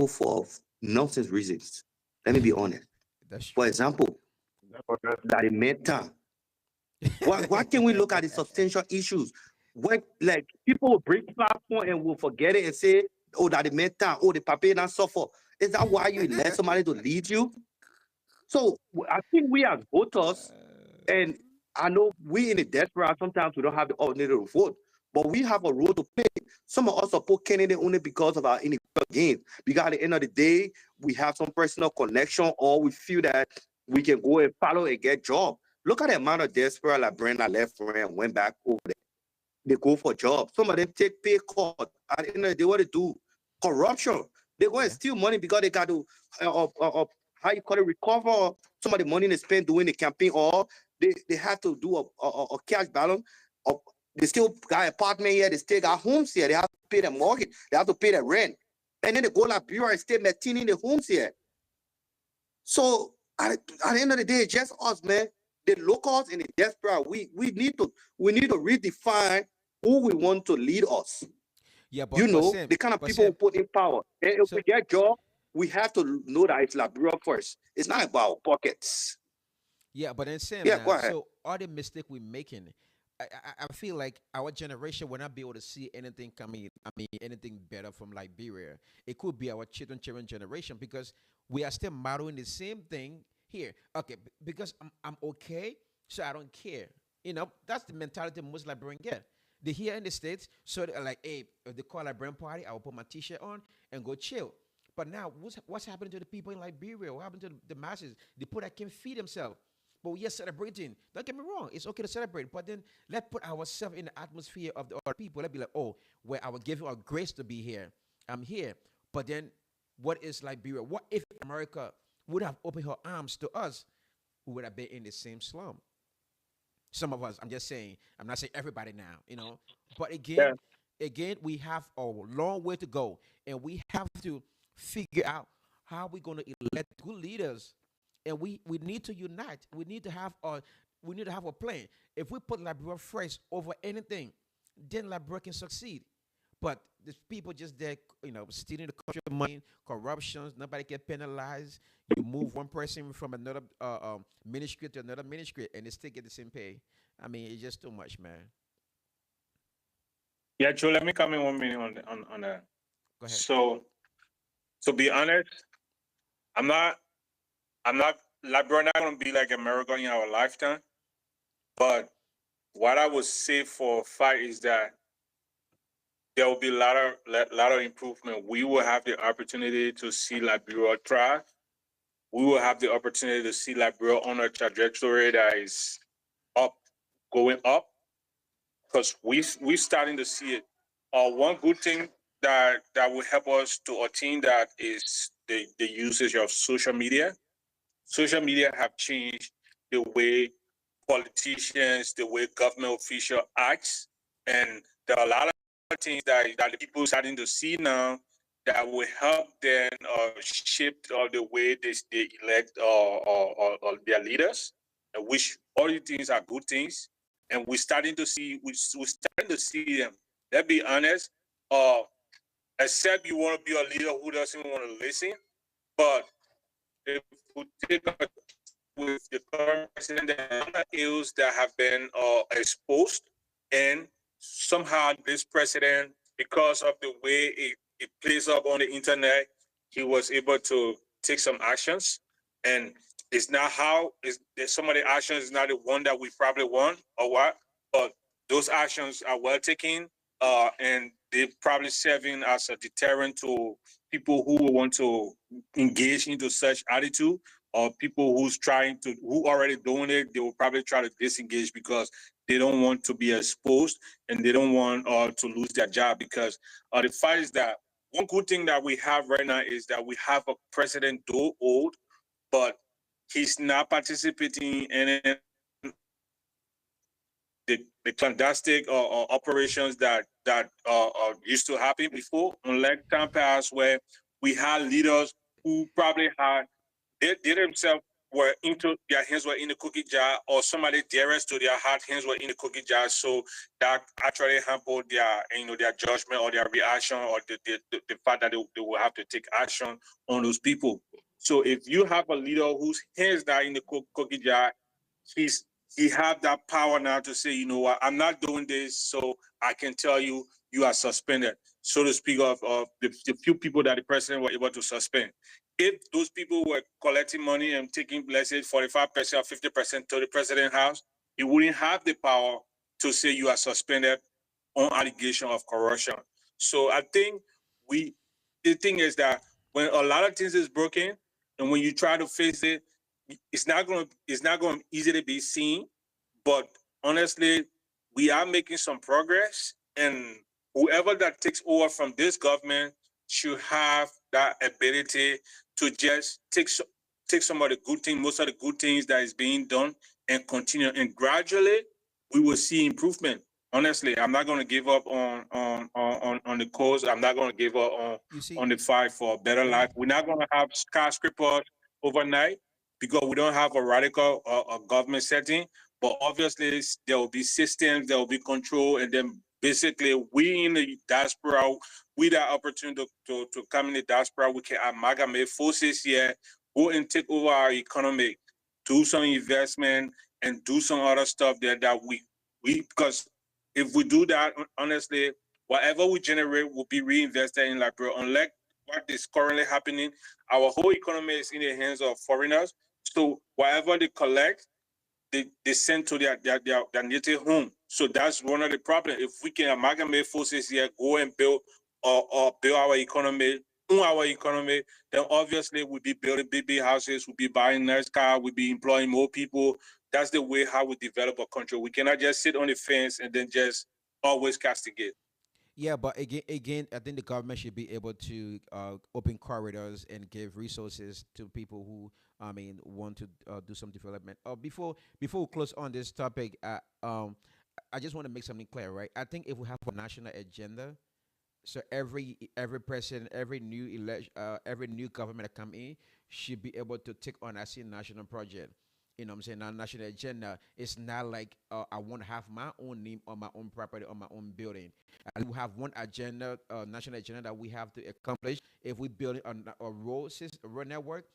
Speaker 4: for nonsense reasons. Let me be honest.
Speaker 1: That's
Speaker 4: For
Speaker 1: true.
Speaker 4: example, that it made time. Why can't we look at the substantial issues? When like people will bring platform and will forget it and say, oh, that it made time, oh, the paper not suffer. Is that why you elect somebody to lead you? So I think we as voters, and I know we in the diaspora sometimes we don't have the opportunity to vote, but we have a role to play. Some of us support Kennedy only because of our individual gains. Because at the end of the day, we have some personal connection, or we feel that we can go and follow and get job. Look at the amount of diaspora like Brenda left for and went back over there. They go for jobs. Some of them take pay cut. At the end of the day, what they do? Corruption. They go and
Speaker 1: Yeah.
Speaker 4: steal money because they got to, how you call it, recover some of the money they spend doing the campaign, or they have to do a cash balance. Or they still got apartment here. They still got homes here. They have to pay their mortgage. They have to pay their rent. And then they go like Liberia and stay maintaining the homes here. So at the end of the day, it's just us, man. The locals and the diaspora, we need to redefine who we want to lead us.
Speaker 1: Yeah,
Speaker 4: You
Speaker 1: but
Speaker 4: know,
Speaker 1: Sam,
Speaker 4: the kind of
Speaker 1: but
Speaker 4: people who
Speaker 1: Sam,
Speaker 4: put in power. And if
Speaker 1: so
Speaker 4: we get job, we have to know that it's Liberia first. It's not about pockets.
Speaker 1: yeah, but then Sam,
Speaker 4: Yeah,
Speaker 1: now,
Speaker 4: go ahead.
Speaker 1: so all the mistake we're making, I feel like our generation will not be able to see anything coming. I mean, anything better from Liberia. It could be our children generation because we are still modeling the same thing here. Okay, because I'm okay, so I don't care. That's the mentality most Liberians get. They here in the States, so they're like, hey, if they call Liberian party, I will put my t-shirt on and go chill. But now, what's happening to the people in Liberia? What happened to the masses? The people that can feed themselves. But we are celebrating. Don't get me wrong. It's okay to celebrate. But then let's put ourselves in the atmosphere of the other people. Let's be like, oh, well, I will give you a grace to be here. I'm here. But then what is Liberia? What if America would have opened her arms to us? We would have been in the same slum. Some of us, I'm just saying, I'm not saying everybody now. But
Speaker 4: Yeah.
Speaker 1: again, we have a long way to go. And we have to figure out how we're going to elect good leaders, and we need to unite. We need to have a plan. If we put Liberia first over anything, then Liberia can succeed. But there's people just there, stealing the country money, corruptions. Nobody get penalized. You move one person from another ministry to another ministry, and they still get the same pay. I mean, it's just too much, man.
Speaker 5: Yeah, Joe, let me come in 1 minute on that.
Speaker 1: Go ahead.
Speaker 5: So to be honest, I'm not I'm not Liberia not gonna be like America in our lifetime. But what I would say for a fact is that there will be a lot of improvement. We will have the opportunity to see Liberia thrive. We will have the opportunity to see Liberia on a trajectory that is up, going up, because we starting to see it. One good thing that will help us to attain that is the usage of social media. Social media have changed the way politicians, the way government official acts, and there are a lot of things that the people starting to see now that will help them shape the way they elect or their leaders, which all these things are good things, and we're starting to see them. Let's be honest. Uh, Except you want to be a leader who doesn't want to listen, but if we take a with the current president, there are other ills that have been exposed, and somehow this president, because of the way it plays up on the internet, he was able to take some actions, and it's not how is some of the actions is not the one that we probably want or what, but those actions are well taken, and they're probably serving as a deterrent to people who want to engage into such attitude, or people who already doing it, they will probably try to disengage because they don't want to be exposed, and they don't want to lose their job. Because the fact is that one good thing that we have right now is that we have a president, though old, but he's not participating in the clandestine operations that used to happen before. Unlike time past, where we had leaders who probably had they themselves were into their hands were in the cookie jar, or somebody dearest to their heart hands were in the cookie jar, so that actually hampered their judgment or their reaction, or the fact that they will have to take action on those people. So if you have a leader whose hands are in the cookie jar, he's he have that power now to say, you know what, I'm not doing this, so I can tell you you are suspended, so to speak, of the few people that the president were able to suspend. If those people were collecting money and taking, let's say, 45% or 50% to the president's house, he wouldn't have the power to say you are suspended on allegation of corruption. So I think we the thing is that when a lot of things is broken and when you try to face it, it's not going to easily be seen. But honestly, we are making some progress, and whoever that takes over from this government should have that ability to just take some of the good things, most of the good things that is being done, and continue. And gradually, we will see improvement. Honestly, I'm not going to give up on the cause. I'm not going to give up
Speaker 1: You see,
Speaker 5: on the fight for a better
Speaker 1: yeah,
Speaker 5: life. We're not going to have skyscrapers overnight because we don't have a radical a government setting. But obviously, there will be systems, there will be control, and then basically, we in the diaspora, we that opportunity to come in the diaspora, we can amalgamate forces here, go and take over our economy, do some investment, and do some other stuff there that we because if we do that, honestly, whatever we generate will be reinvested in Liberia. Unlike what is currently happening, our whole economy is in the hands of foreigners. So whatever they collect, they send to their native home. So that's one of the problems. If we can amalgamate forces here, go and build or build our economy, own our economy, then obviously we'll be building big houses, we'll be buying nice car, we'll be employing more people. That's the way how we develop a country. We cannot just sit on the fence and then just always castigate.
Speaker 1: yeah, but again, I think the government should be able to open corridors and give resources to people who, I mean, want to do some development. Before we close on this topic, I just want to make something clear, right? I think if we have a national agenda, so every president, every new government that come in should be able to take on a national project. You know what I'm saying? Now, national agenda. It's not like I want to have my own name on my own property, on my own building. We have one agenda, national agenda that we have to accomplish. If we build a road system, a road network,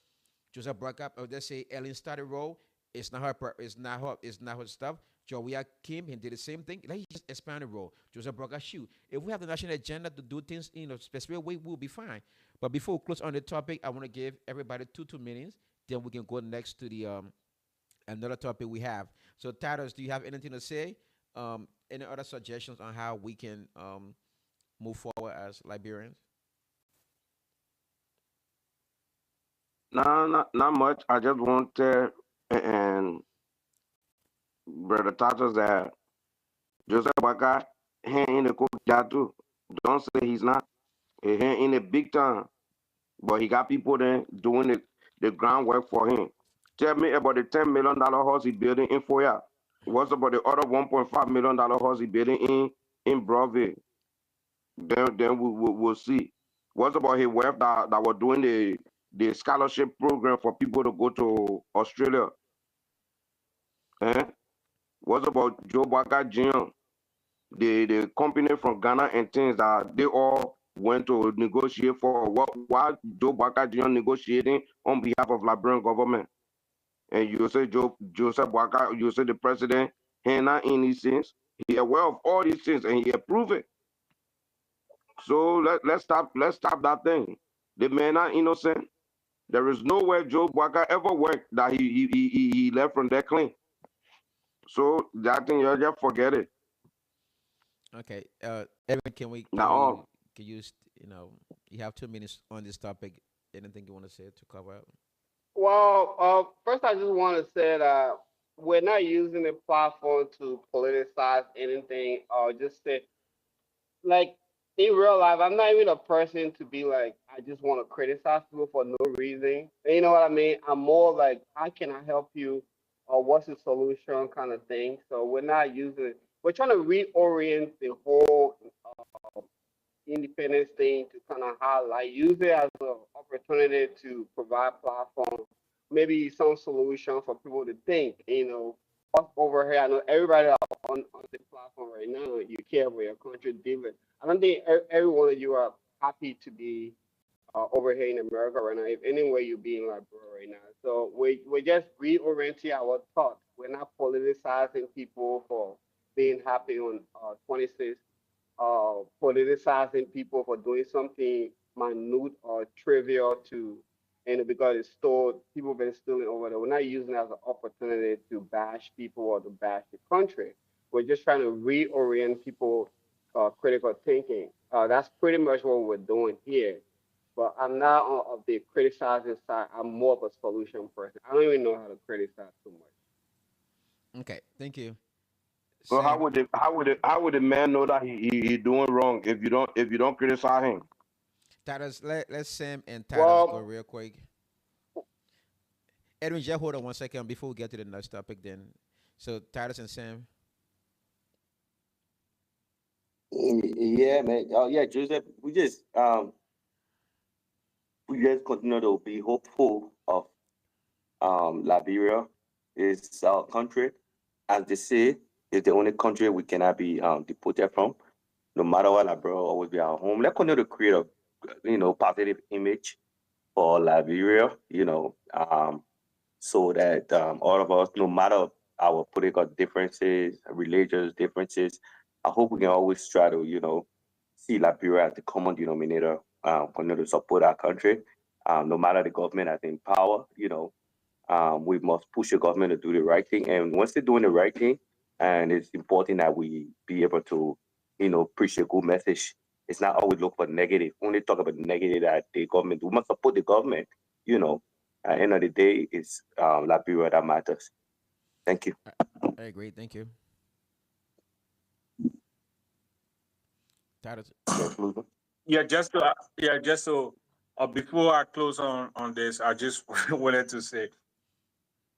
Speaker 1: Joseph broke up, or let's say Ellen started role. It's not her stuff. Joia came and did the same thing. Let's just expand the role. Joseph Broca shoot. If we have the national agenda to do things in a specific way, we'll be fine. But before we close on the topic, I want to give everybody 2 minutes. Then we can go next to the another topic we have. So, Tados, do you have anything to say? Any other suggestions on how we can move forward as Liberians?
Speaker 2: Not much. I just want to and brother Tatos that Joseph Baka he in the cook too. Don't say he's not. He in the big time, but he got people there doing the groundwork for him. Tell me about the $10 million house he building in Foya. What's about the other $1.5 million house he building in Broadway? Then we'll see. What's about his wife that was doing the scholarship program for people to go to Australia? Eh? What's about Joe Baka Jr., the company from Ghana and things that they all went to negotiate for? What why Joe Baka Jr. negotiating on behalf of Liberian government? And you say Joseph Baka, you say the president, he not in these things. He aware of all these things and he approve it. So let's stop that thing. The man are innocent. There is nowhere Joe Baka ever worked that he left from that clean. So that thing you just forget it.
Speaker 1: Okay. Evan,
Speaker 2: Now all
Speaker 1: can you you have 2 minutes on this topic. Anything you want to say to cover up?
Speaker 3: Well, first I just want to say that we're not using the platform to politicize anything or just say like in real life, I'm not even a person to be like I just want to criticize people for no reason. You know what I mean? I'm more like how can I help you or what's the solution kind of thing. So we're not using it. We're trying to reorient the whole independence thing to kind of highlight, use it as an opportunity to provide platform, maybe some solution for people to think, what's over here. I know everybody on the platform right now, you care about your country, David. I don't think every one of you are happy to be over here in America right now, if anywhere you be in Liberia right now. So we just reorienting our thoughts. We're not politicizing people for being happy on 26 politicizing people for doing something minute or trivial to, and because it's still people been stealing over there. We're not using it as an opportunity to bash people or to bash the country. We're just trying to reorient people critical thinking. That's pretty much what we're doing here. But I'm not of the criticizing side. I'm more of a solution person. I don't even know how to criticize too much.
Speaker 1: Okay, thank you,
Speaker 2: So
Speaker 1: Sam.
Speaker 2: how would the man know that he doing wrong if you don't criticize him?
Speaker 1: Titus, let Sam and Titus go
Speaker 3: Well,
Speaker 1: real quick. Edwin, just hold on 1 second before we get to the next topic. Then, so Titus and Sam.
Speaker 4: Yeah, man. Oh, yeah, Joseph. We just continue to be hopeful of Liberia is our country. As they say, it's the only country we cannot be deported from. No matter what, Liberia will always be our home. Let's continue to create a positive image for Liberia. So that all of us, no matter our political differences, religious differences, I hope we can always try to, see Liberia as the common denominator, continue to support our country. No matter the government that's in power, we must push the government to do the right thing. And once they're doing the right thing, and it's important that we be able to, preach a good message. It's not always look for negative. Only talk about the negative that the government. We must support the government. You know, at the end of the day, it's Liberia that matters. Thank you.
Speaker 1: I agree. Thank you, Titus.
Speaker 5: Before I close on this, I just wanted to say,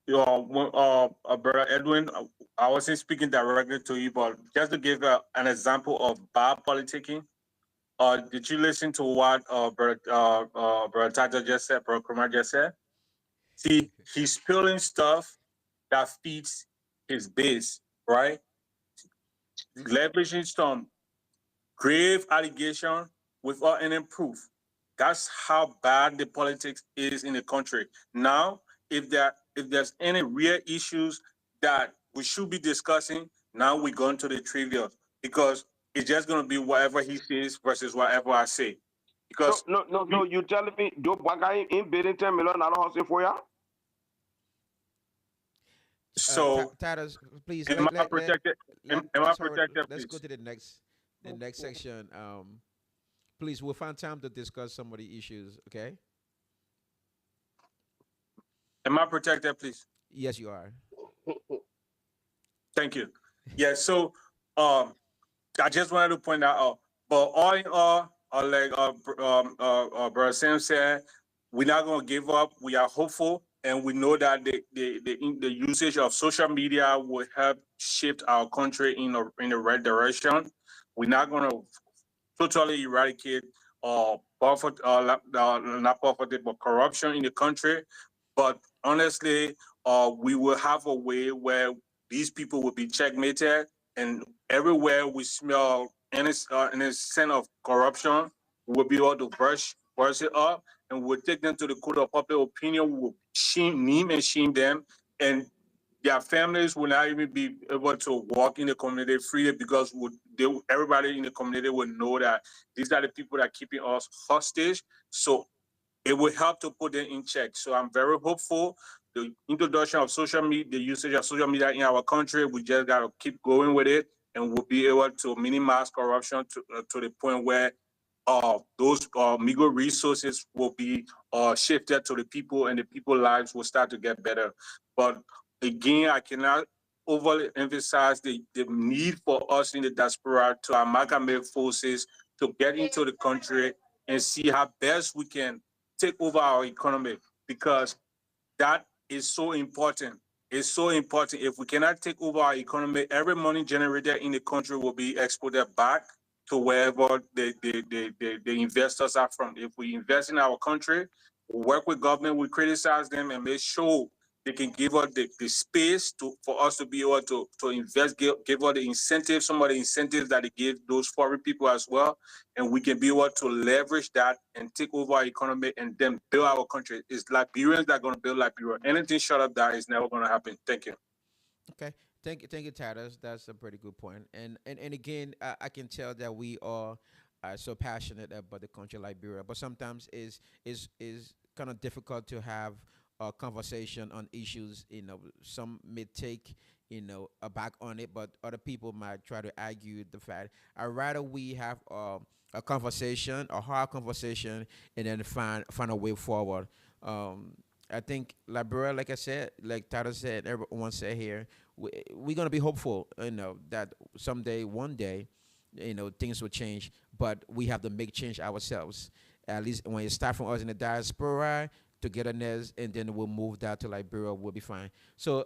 Speaker 5: brother Edwin, I wasn't speaking directly to you, but just to give an example of bad politicking. Did you listen to what brother Tata just said, brother Kumar just said? See, he's spilling stuff that feeds his base, right? Leveraging some grave allegation without any proof. That's how bad the politics is in the country. Now, if there's any real issues that we should be discussing, now we're going to the trivial because it's just going to be whatever he says versus whatever I say.
Speaker 2: So
Speaker 5: Because
Speaker 2: no, you telling me Joe Bagayi in bidding $10 million for ya?
Speaker 5: so,
Speaker 1: Titus, please
Speaker 5: am I protected? Am I
Speaker 1: let's hurry.
Speaker 5: protected,
Speaker 1: Let's go
Speaker 5: please?
Speaker 1: to the next section. Please, we'll find time to discuss some of the issues. Okay.
Speaker 5: Am I protected, please?
Speaker 1: Yes, you are.
Speaker 5: Thank you. Yeah. So, um, I just wanted to point that out. But all in all, like Brother Sam said, we're not gonna give up. We are hopeful, and we know that the usage of social media will help shift our country in the right direction. We're not gonna totally eradicate not poverty, but corruption in the country. But honestly, we will have a way where these people will be checkmated, and everywhere we smell any scent of corruption, we'll be able to brush it up, and we'll take them to the court of public opinion. We will name and shame them, and their families will not even be able to walk in the community freely because everybody in the community will know that these are the people that are keeping us hostage. So it will help to put them in check. So I'm very hopeful. The introduction of social media, the usage of social media in our country, we just got to keep going with it, and we'll be able to minimize corruption to the point where those meager resources will be shifted to the people, and the people's lives will start to get better. But again, I cannot overly emphasize the need for us in the diaspora to amalgamate forces to get into the country and see how best we can take over our economy, because that is so important. It's so important. If we cannot take over our economy, every money generated in the country will be exported back to wherever the investors are from. If we invest in our country, we work with government, we criticize them and make sure they can give us the space for us to be able to invest, give us the incentives, some of the incentives that they give those foreign people as well, and we can be able to leverage that and take over our economy and then build our country. It's Liberians that are going to build Liberia. Anything short of that is never going to happen. Thank you.
Speaker 1: Okay. Thank you, Titus. That's a pretty good point. And again, I can tell that we are so passionate about the country Liberia, but sometimes is kind of difficult to have a conversation on issues. Some may take back on it, but other people might try to argue the fact. I'd rather we have a conversation, a hard conversation, and then find a way forward. Um, I think Liberia, like I said, like Tata said, everyone said here, we're gonna be hopeful, that someday, one day, things will change. But we have to make change ourselves. At least when it start from us in the diaspora, togetherness, and then we'll move that to Liberia. We'll be fine. So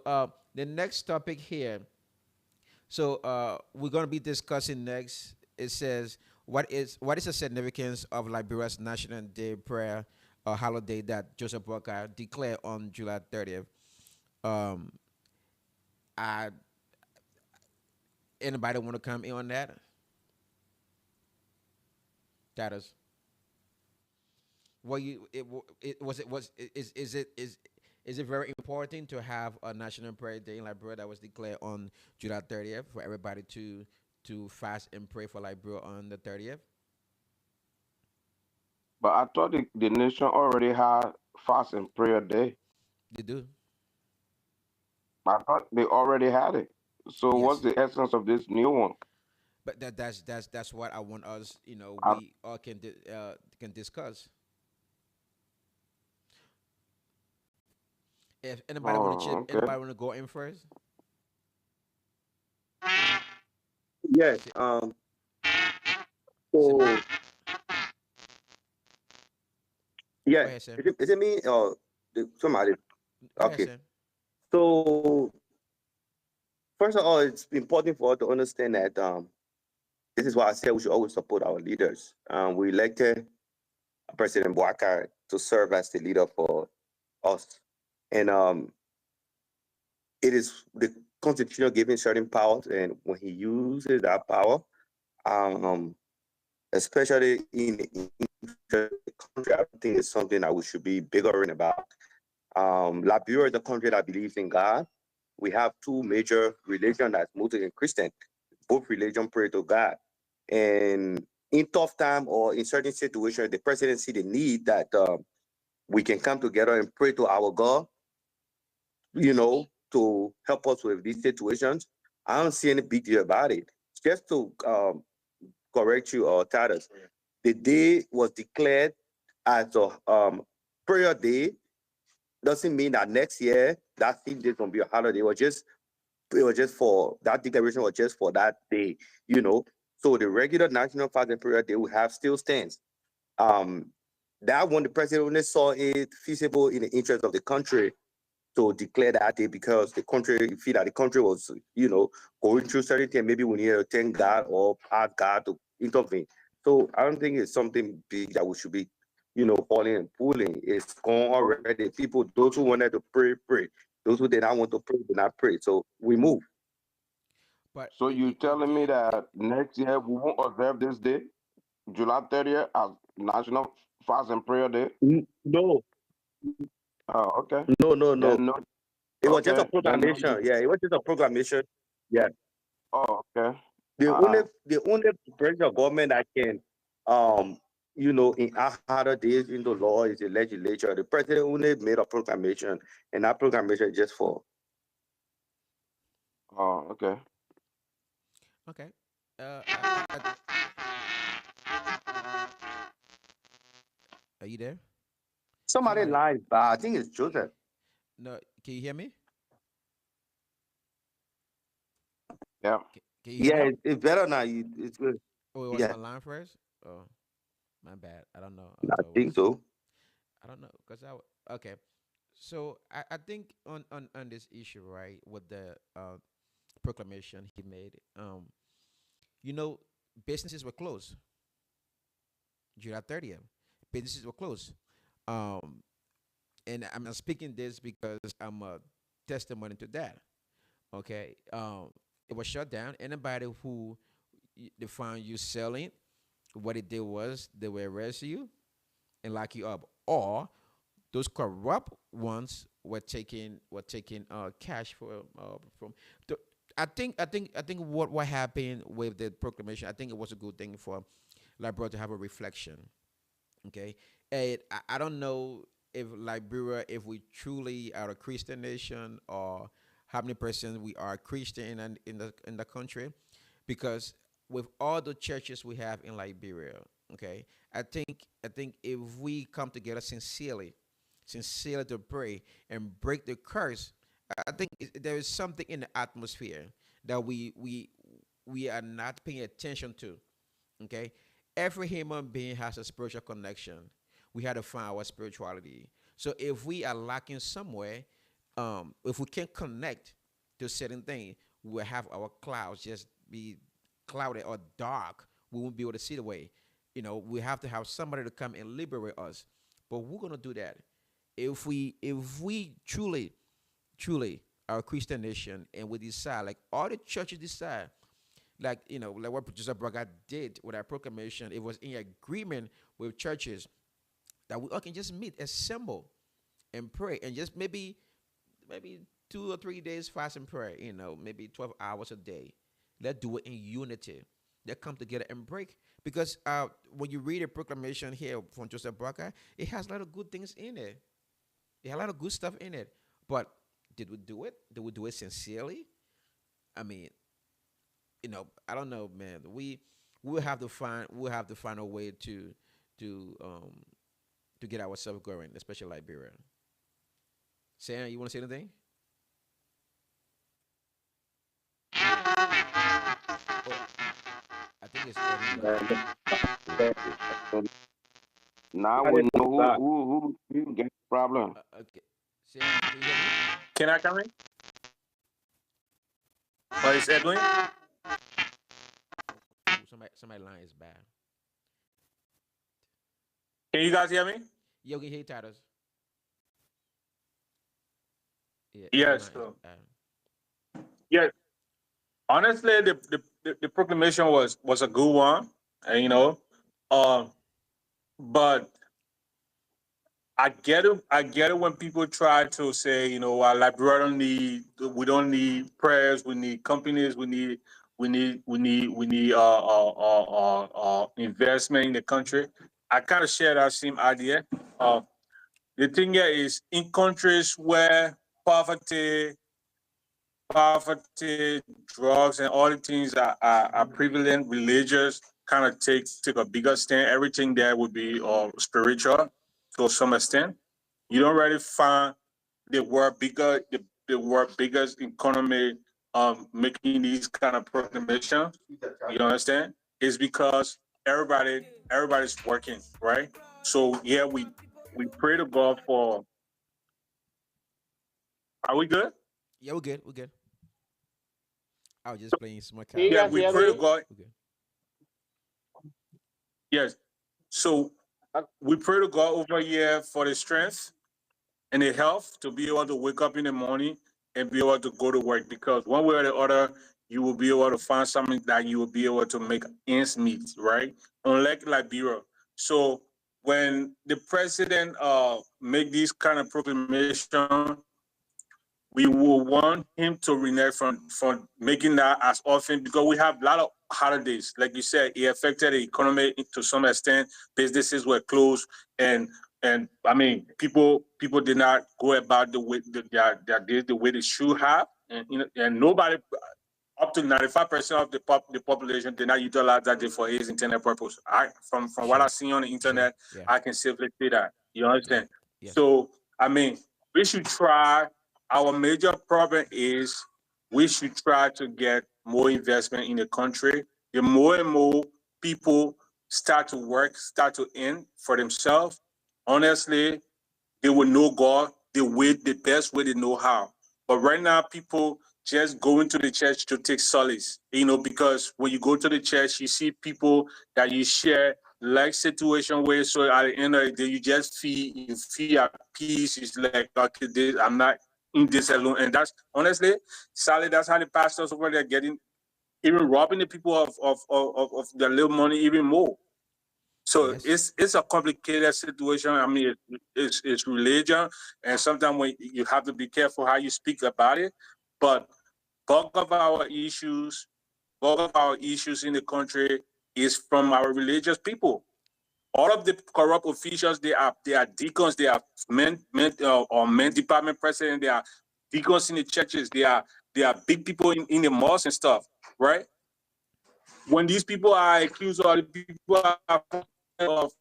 Speaker 1: the next topic here. So we're gonna be discussing next. It says what is the significance of Liberia's National Day prayer holiday that Joseph Walker declared on July 30th? Um, I Anybody want to come in on that? That is. Well, it was is it very important to have a national prayer day in Liberia that was declared on July 30th for everybody to fast and pray for Liberia on the 30th?
Speaker 2: But I thought the nation already had fast and prayer day.
Speaker 1: They do.
Speaker 2: I thought they already had it. So what's
Speaker 1: Yes,
Speaker 2: the essence of this new one?
Speaker 1: but that's what I want us.
Speaker 2: I,
Speaker 1: We all can discuss. If anybody want to
Speaker 2: oh,
Speaker 1: chip,
Speaker 2: okay.
Speaker 1: anybody want to go in first?
Speaker 4: Yes.
Speaker 1: Say, say,
Speaker 4: So
Speaker 1: go
Speaker 4: yeah,
Speaker 1: ahead, Sam.
Speaker 4: is it me or somebody?
Speaker 1: Go ahead,
Speaker 4: Okay.
Speaker 1: Sam.
Speaker 4: So first of all, it's important for us to understand that this is why I said we should always support our leaders. We elected President Bouakai to serve as the leader for us, and it is the constitution giving certain powers, and when he uses that power, um, especially in the country, I think it's something that we should be bigger about. Liberia is a country that believes in God. We have two major religions, that's Muslim and Christian. Both religion pray to God. And in tough time or in certain situations, the president see the need that we can come together and pray to our God, to help us with these situations. I don't see any big deal about it. Just to correct you, or Titus, the day was declared as a prayer day doesn't mean that next year that same day is gonna be a holiday. It was just for that declaration was just for that day, you know. So the regular national fast and prayer day we have still stands. Um, that one the president only saw it feasible in the interest of the country to declare that day because the country feel that the country was, going through certain things. Maybe we need to thank God or ask God to intervene. So I don't think it's something big that we should be, falling and pulling. It's gone already. People, those who wanted to pray, pray. Those who did not want to pray, did not pray. So we move.
Speaker 1: But
Speaker 2: So you telling me that next year we won't observe this day, July 30th, as National Fast and Prayer Day?
Speaker 4: No,
Speaker 2: Oh, okay.
Speaker 4: no, no, no.
Speaker 2: Then no.
Speaker 4: It was just a
Speaker 2: Okay. Then no.
Speaker 4: proclamation. Yeah, it was just a proclamation. Yeah.
Speaker 2: Oh, okay.
Speaker 4: The
Speaker 2: All
Speaker 4: only
Speaker 2: right.
Speaker 4: the only branch of government that can in harder days into law is the legislature. The president only made a proclamation, and that proclamation is just for
Speaker 2: Oh, okay.
Speaker 1: okay. Are you there?
Speaker 4: somebody
Speaker 1: Somebody.
Speaker 4: live. I think it's Joseph.
Speaker 1: No. Can you hear me?
Speaker 2: Yeah.
Speaker 1: Can you hear
Speaker 4: Yeah,
Speaker 1: me?
Speaker 4: it's better now. It's good.
Speaker 1: Oh, it was
Speaker 4: Yeah,
Speaker 1: my line first. Oh, my bad. I don't know. I
Speaker 4: I
Speaker 1: thought it
Speaker 4: think
Speaker 1: was.
Speaker 4: so.
Speaker 1: I don't know because okay. So I think on this issue, right, with the proclamation he made, you know, businesses were closed July 30th. Businesses were closed. Um, and I'm speaking this because I'm a testimony to that. Okay. It was shut down. Anybody who they found you selling, what it did was they will arrest you and lock you up, or those corrupt ones were taking cash from. The, I think what happened with the proclamation. I think it was a good thing for Liberia to have a reflection. Okay, and I don't know if Liberia, if we truly are a Christian nation or how many percent we are Christian in the country, because with all the churches we have in Liberia, okay, I think if we come together sincerely to pray and break the curse, I think there is something in the atmosphere that we are not paying attention to. Okay, every human being has a spiritual connection. We have to find our spirituality. So if we are lacking somewhere, if we can't connect to certain thing, we'll have our clouds just be clouded or dark. We won't be able to see the way. We have to have somebody to come and liberate us. But we're gonna do that if we truly are a Christian nation, and we decide, like all the churches decide, like what Producer Braga did with our proclamation. It was in agreement with churches that we all can just meet, assemble, and pray, and just maybe 2 or 3 days fast and pray. Maybe 12 hours a day. Let's do it in unity. Let's come together and break. Because when you read a proclamation here from Joseph Braga, it has a lot of good things in it. It has a lot of good stuff in it. But did we do it? Did we do it sincerely? I mean, I don't know, man. We'll have to find a way to um to get ourselves going, especially Liberia. Sam, you want to say anything? Oh, I think it's Edwin back.
Speaker 2: And now we know who get problem.
Speaker 1: Okay, Sam, can you hear me?
Speaker 5: Can I come in? Or is Edwin?
Speaker 1: Ooh, somebody line is bad.
Speaker 5: Can you guys hear me?
Speaker 1: Yo, can you hear Titus? Yeah, Edwin
Speaker 5: Yes.
Speaker 1: line is
Speaker 5: So,
Speaker 1: bad.
Speaker 5: yes. Honestly, the proclamation was a good one, and uh, but I get it when people try to say, Liberia we don't need prayers, we need companies, we need investment in the country. I kind of share that same idea. Uh, the thing here is in countries where poverty, poverty, drugs, and all the things are prevalent, religious kind of take a bigger stand. Everything there would be spiritual to some extent. You don't really find the world biggest economy making these kind of proclamations. You understand? It's because everybody's working, right? So yeah, we pray to God for. Are we good?
Speaker 1: Yeah, we're good. We're good. I was just playing smart
Speaker 3: Can you
Speaker 1: cow.
Speaker 5: Yeah,
Speaker 3: guys
Speaker 5: we
Speaker 3: hear
Speaker 5: pray to
Speaker 3: me?
Speaker 5: God.
Speaker 1: We're good.
Speaker 5: Yes. So we pray to God over here for the strength and the health to be able to wake up in the morning and be able to go to work, because one way or the other, you will be able to find something that you will be able to make ends meet, right? Unlike Liberia. So when the president make these kind of proclamation, we will want him to renege from making that as often, because we have a lot of holidays. Like you said, it affected the economy to some extent. Businesses were closed, and I mean, people did not go about the way their days the way they should have, and nobody, up to 95% of the population did not utilize that day for his intended purpose. From what I
Speaker 1: Sure.
Speaker 5: see on the
Speaker 1: Sure.
Speaker 5: internet,
Speaker 1: Yeah.
Speaker 5: I can safely say that. You
Speaker 1: Yeah.
Speaker 5: understand?
Speaker 1: Yes.
Speaker 5: So I mean, we should try. Our major problem is we should try to get more investment in the country. The more and more people start to work, start to earn for themselves, honestly, they will know God the best way they know how. But right now, people just go into the church to take solace, because when you go to the church, you see people that you share like situation with. So at the end of the day, you feel at peace. It's like, okay, I'm not in this alone. And that's honestly, sadly, that's how the pastors over there getting, even robbing the people of their little money even more. So
Speaker 1: Yes.
Speaker 5: it's a complicated situation. I mean, it's religion, and sometimes when you have to be careful how you speak about it. But bulk of our issues in the country is from our religious people. All of the corrupt officials, they are deacons, they are men department president, they are deacons in the churches, they are big people in the mosques and stuff, right? When these people are accused or the people are of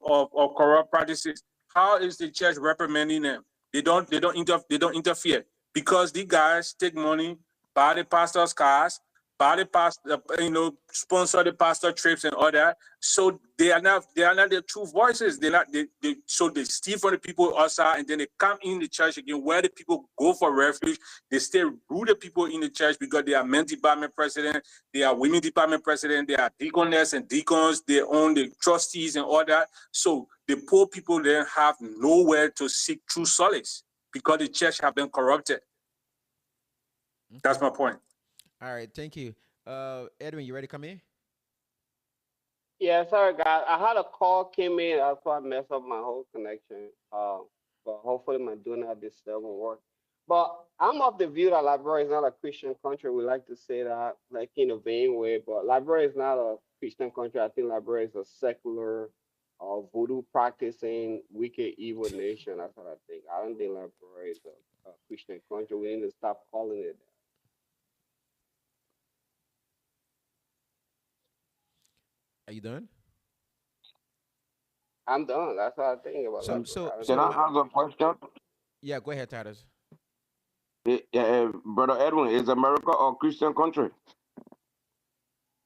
Speaker 5: corrupt practices, how is the church reprimanding them? They don't interfere because these guys take money, buy the pastor's cars, buy the pastor, sponsor the pastor trips and all that. So they are not the true voices. So they steal from the people outside and then they come in the church again where the people go for refuge. They stay rude the people in the church because they are men department president, they are women department president, they are deaconess and deacons, they own the trustees and all that. So the poor people then have nowhere to seek true solace because the church have been corrupted. That's
Speaker 1: Okay.
Speaker 5: my point.
Speaker 1: All right. Thank you. Edwin, you ready to come in?
Speaker 3: Yeah, sorry guys. I had a call came in. That's why I messed up my whole connection. But hopefully my do not disturb will work. But I'm of the view that Liberia is not a Christian country. We like to say that like in a vain way, but Liberia is not a Christian country. I think Liberia is a secular, voodoo practicing, wicked, evil nation. That's what I think. I don't think Liberia is a Christian country. We need to stop calling it that.
Speaker 1: Are you done?
Speaker 3: I'm done. That's what I think about
Speaker 1: So,
Speaker 3: Liberia.
Speaker 1: so,
Speaker 3: I don't
Speaker 2: Can
Speaker 1: so
Speaker 3: think
Speaker 2: I
Speaker 3: it's
Speaker 1: my,
Speaker 3: a
Speaker 2: ask a
Speaker 3: Christian country.
Speaker 2: question?
Speaker 1: yeah, go ahead, Titus.
Speaker 2: Brother Edwin, is America a Christian country?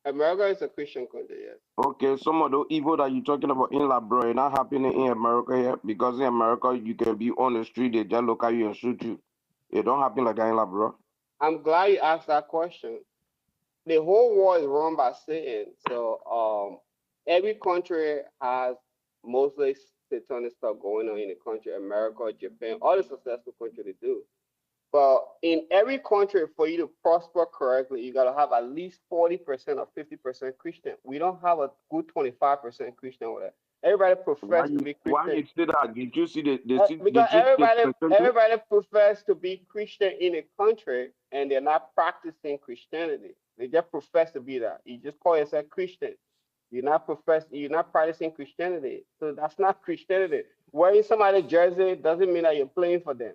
Speaker 3: America is a Christian country, yes.
Speaker 2: Okay, some of the evil that you're talking about in Liberia not happening in America here because in America you can be on the street, they just look at you and shoot you. It don't happen like that in Liberia.
Speaker 3: I'm glad you asked that question. The whole world is run by Satan. So every country has mostly satanic stuff going on in the country, America, Japan, all the successful countries they do. But in every country, for you to prosper correctly, you gotta have at least 40% or 50% Christian. We don't have a good 25% Christian with it. Everybody
Speaker 2: Why
Speaker 3: profess to
Speaker 2: you
Speaker 3: be
Speaker 2: why
Speaker 3: Christian.
Speaker 2: you say that? Did you see
Speaker 3: Because
Speaker 2: the
Speaker 3: everybody
Speaker 2: percentage?
Speaker 3: everybody profess to be Christian in a country and they're not practicing Christianity. They just profess to be that. You just call yourself Christian. You're not practicing Christianity. So that's not Christianity. Wearing somebody's jersey doesn't mean that you're playing for them.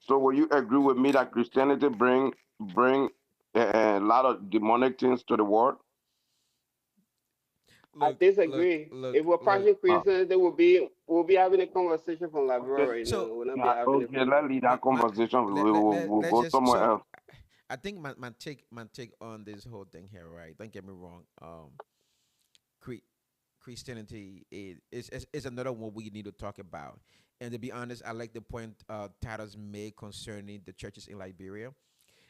Speaker 2: So will you agree with me that Christianity bring a lot of demonic things to the world?
Speaker 3: I
Speaker 1: Look, look,
Speaker 3: disagree.
Speaker 1: look,
Speaker 3: If we're
Speaker 1: look.
Speaker 3: practicing
Speaker 2: Uh,
Speaker 3: Christianity, we'll be having a conversation from Liberia
Speaker 2: okay,
Speaker 3: right now.
Speaker 1: So,
Speaker 3: We'll not be
Speaker 2: yeah,
Speaker 3: having a
Speaker 2: okay, let's leave
Speaker 1: my,
Speaker 2: that
Speaker 1: my
Speaker 2: conversation. We'll
Speaker 1: let's
Speaker 2: go
Speaker 1: just
Speaker 2: somewhere
Speaker 1: so
Speaker 2: else.
Speaker 1: I think my take on this whole thing here, right? Don't get me wrong. Cre- Christianity is another one we need to talk about. And to be honest, I like the point Tadas made concerning the churches in Liberia,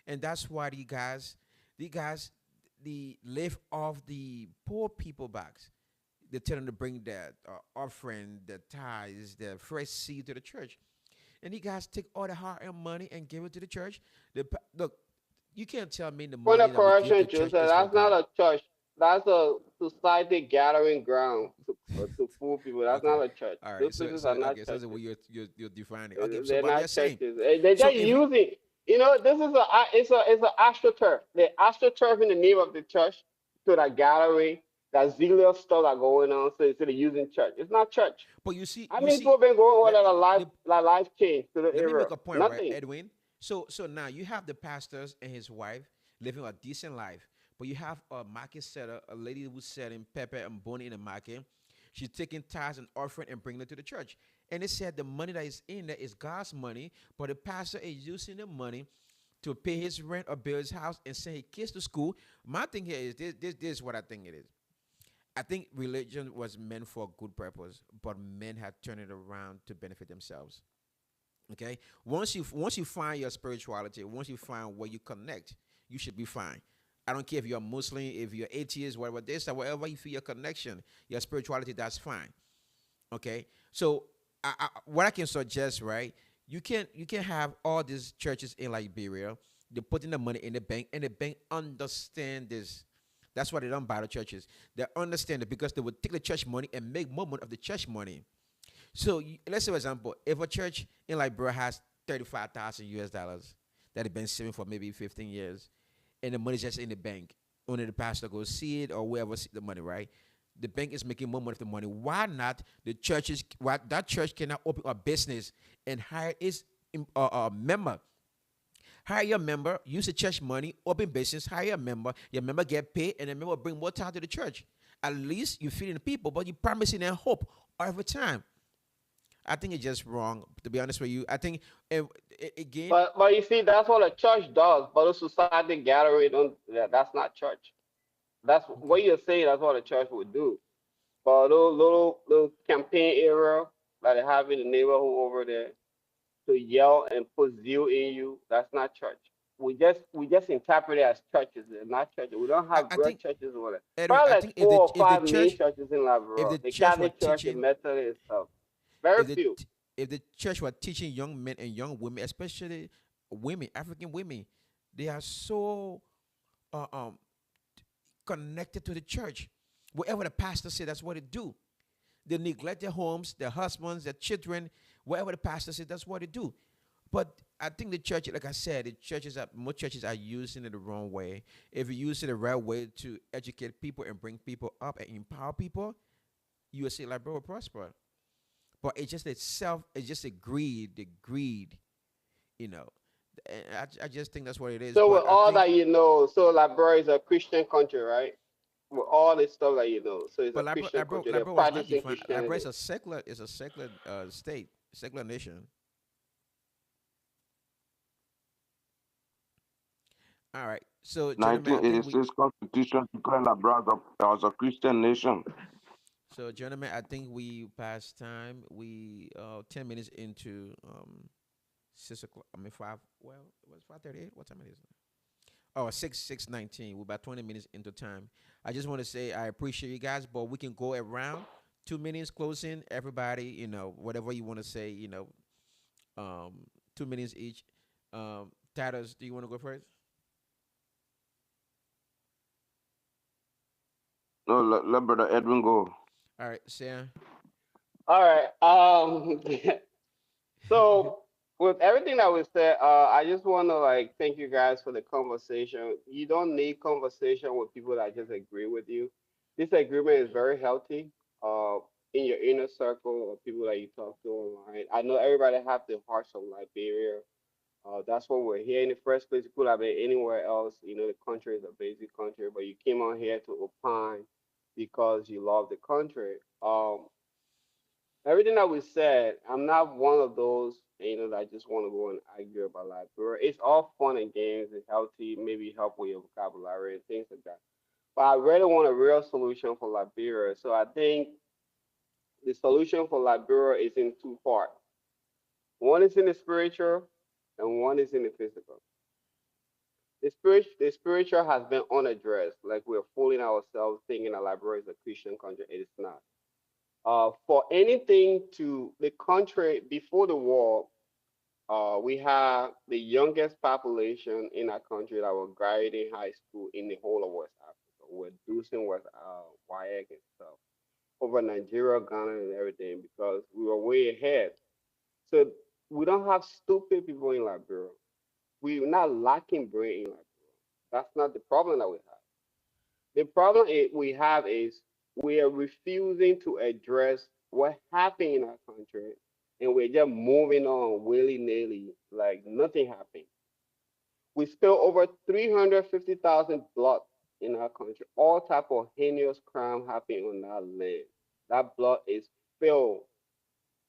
Speaker 1: and that's why the guys, the live off the poor people backs. They tell them to bring that offering, the tithes, the fresh seed to the church, and you guys take all the hard-earned money and give it to the church. Look, you can't tell me the
Speaker 3: point
Speaker 1: money
Speaker 3: of
Speaker 1: that we give
Speaker 3: correction,
Speaker 1: to church
Speaker 3: Joseph.
Speaker 1: is for
Speaker 3: That's not
Speaker 1: God.
Speaker 3: a church. That's a society gathering ground to fool people. That's
Speaker 1: Okay.
Speaker 3: not a church.
Speaker 1: All
Speaker 3: Those
Speaker 1: right. So
Speaker 3: places
Speaker 1: so
Speaker 3: are not
Speaker 1: okay. So that's the way
Speaker 3: churches.
Speaker 1: you're defining. Okay. So
Speaker 3: They're
Speaker 1: but we are
Speaker 3: not
Speaker 1: saying.
Speaker 3: churches. They're
Speaker 1: So
Speaker 3: just
Speaker 1: if you
Speaker 3: using. This is it's a astroturf. The astroturf in the name of the church to that gathering, that zealous stuff that going on. So instead of using church, it's not church.
Speaker 1: but you see
Speaker 3: How
Speaker 1: you
Speaker 3: many
Speaker 1: see
Speaker 3: people been going on
Speaker 1: let
Speaker 3: that a life
Speaker 1: the,
Speaker 3: that life change to the
Speaker 1: let me
Speaker 3: area?
Speaker 1: make a point, right,
Speaker 3: Nothing.
Speaker 1: Edwin? So now you have the pastors and his wife living a decent life, but you have a market setter, a lady who's selling pepper and bone in the market. She's taking tithes and offering and bringing it to the church. And it said the money that is in there is God's money, but the pastor is using the money to pay his rent or build his house and send his kids to school. My thing here is this is what I think it is. I think religion was meant for a good purpose, but men have turned it around to benefit themselves. Okay, once you find your spirituality, once you find where you connect, you should be fine. I don't care if you're Muslim, if you're atheist, whatever this or whatever you feel your connection, your spirituality, that's fine. Okay, so what I can suggest, right? You can have all these churches in Liberia. They're putting the money in the bank, and the bank understand this. That's why they don't buy the churches. They understand it because they would take the church money and make more money of the church money. So let's say, for example, if a church in Liberia has 35,000 US dollars that have been saving for maybe 15 years, and the money's just in the bank, only the pastor goes see it or whoever see the money, right? The bank is making more money with the money. Why not the churches? Why that church cannot open a business and hire its member? Hire your member, use the church money, open business, hire a member, your member get paid, and the member bring more time to the church. At least you're feeding the people, but you're promising them hope every time. I think it's just wrong, to be honest with you. I think, again,
Speaker 3: But you see, that's what a church does. But a society gathering, don't, that's not church. That's
Speaker 1: okay.
Speaker 3: what you're saying. That's what a church would do. But those little campaign area that they have in the neighborhood over there to yell and put zeal in you, that's not church. We just interpret it as churches. They're not churches. We don't have
Speaker 1: I
Speaker 3: real
Speaker 1: think,
Speaker 3: churches over there.
Speaker 1: Edwin,
Speaker 3: Probably
Speaker 1: I
Speaker 3: like
Speaker 1: think
Speaker 3: four or
Speaker 1: if the
Speaker 3: five main
Speaker 1: church
Speaker 3: churches in
Speaker 1: if
Speaker 3: Liberia.
Speaker 1: the
Speaker 3: The
Speaker 1: church were
Speaker 3: Catholic Church, the
Speaker 1: teaching
Speaker 3: Methodist and stuff. Very
Speaker 1: if the
Speaker 3: few.
Speaker 1: if the church were teaching young men and young women, especially women, African women, they are so uh, um connected to the church. Whatever the pastor said, that's what they do. They neglect their homes, their husbands, their children. Whatever the pastor said, that's what they do. But I think the church, like I said, the churches are most churches are using it the wrong way. If you use it the right way to educate people and bring people up and empower people, you will see like bro will prosper. But it's just itself, it's just a greed, the greed, you know. I just think that's what it is.
Speaker 3: So with
Speaker 1: But I
Speaker 3: all
Speaker 1: think,
Speaker 3: that you know, so Liberia is a Christian country, right? With all this stuff that you know, so it's a
Speaker 1: but
Speaker 3: Christian country. They're
Speaker 1: Liberia was not
Speaker 3: practicing
Speaker 1: defined. Liberia
Speaker 3: Christianity.
Speaker 1: is a secular state, secular nation. All right. So, gentlemen, I think we
Speaker 2: 1986 Constitution declared Liberia as a Christian nation.
Speaker 1: So, gentlemen, I think we passed time. We 10 minutes into 6 o'clock. I mean 5. Well, it was 5:38. What time it is? Oh, 6:19. We're about 20 minutes into time. I just want to say I appreciate you guys, but we can go around 2 minutes closing. Everybody, whatever you want to say, um, 2 minutes each. Tatters, do you want to go first?
Speaker 2: No, let Brother Edwin go.
Speaker 1: All right, Sam.
Speaker 3: All right. So with everything that was said, I just want to like thank you guys for the conversation. You don't need conversation with people that just agree with you. This agreement is very healthy. Uh, in your inner circle or people that you talk to online. I know everybody have the hearts of Liberia. That's why we're here in the first place. You could have been anywhere else. You know, the country is a basic country, but you came on here to opine because you love the country. Everything that we said, I'm not one of those, that just want to go and argue about Liberia. It's all fun and games. It's healthy, maybe help with your vocabulary and things like that. But I really want a real solution for Liberia. So I think the solution for Liberia is in two parts. One is in the spiritual, and one is in the physical. The spiritual has been unaddressed. Like we're fooling ourselves thinking that Liberia is a Christian country. It is not. For anything to the country before the war, we have the youngest population in our country that were graduating high school in the whole of West Africa. We're doing West WIAC and stuff over Nigeria, Ghana, and everything because we were way ahead. So we don't have stupid people in Liberia. We're not lacking brain in Liberia. That's not the problem that we have. The problem we have is we are refusing to address what happened in our country, and we're just moving on willy nilly like nothing happened. We spilled over 350,000 blood in our country. All type of heinous crime happening on that land. That blood is filled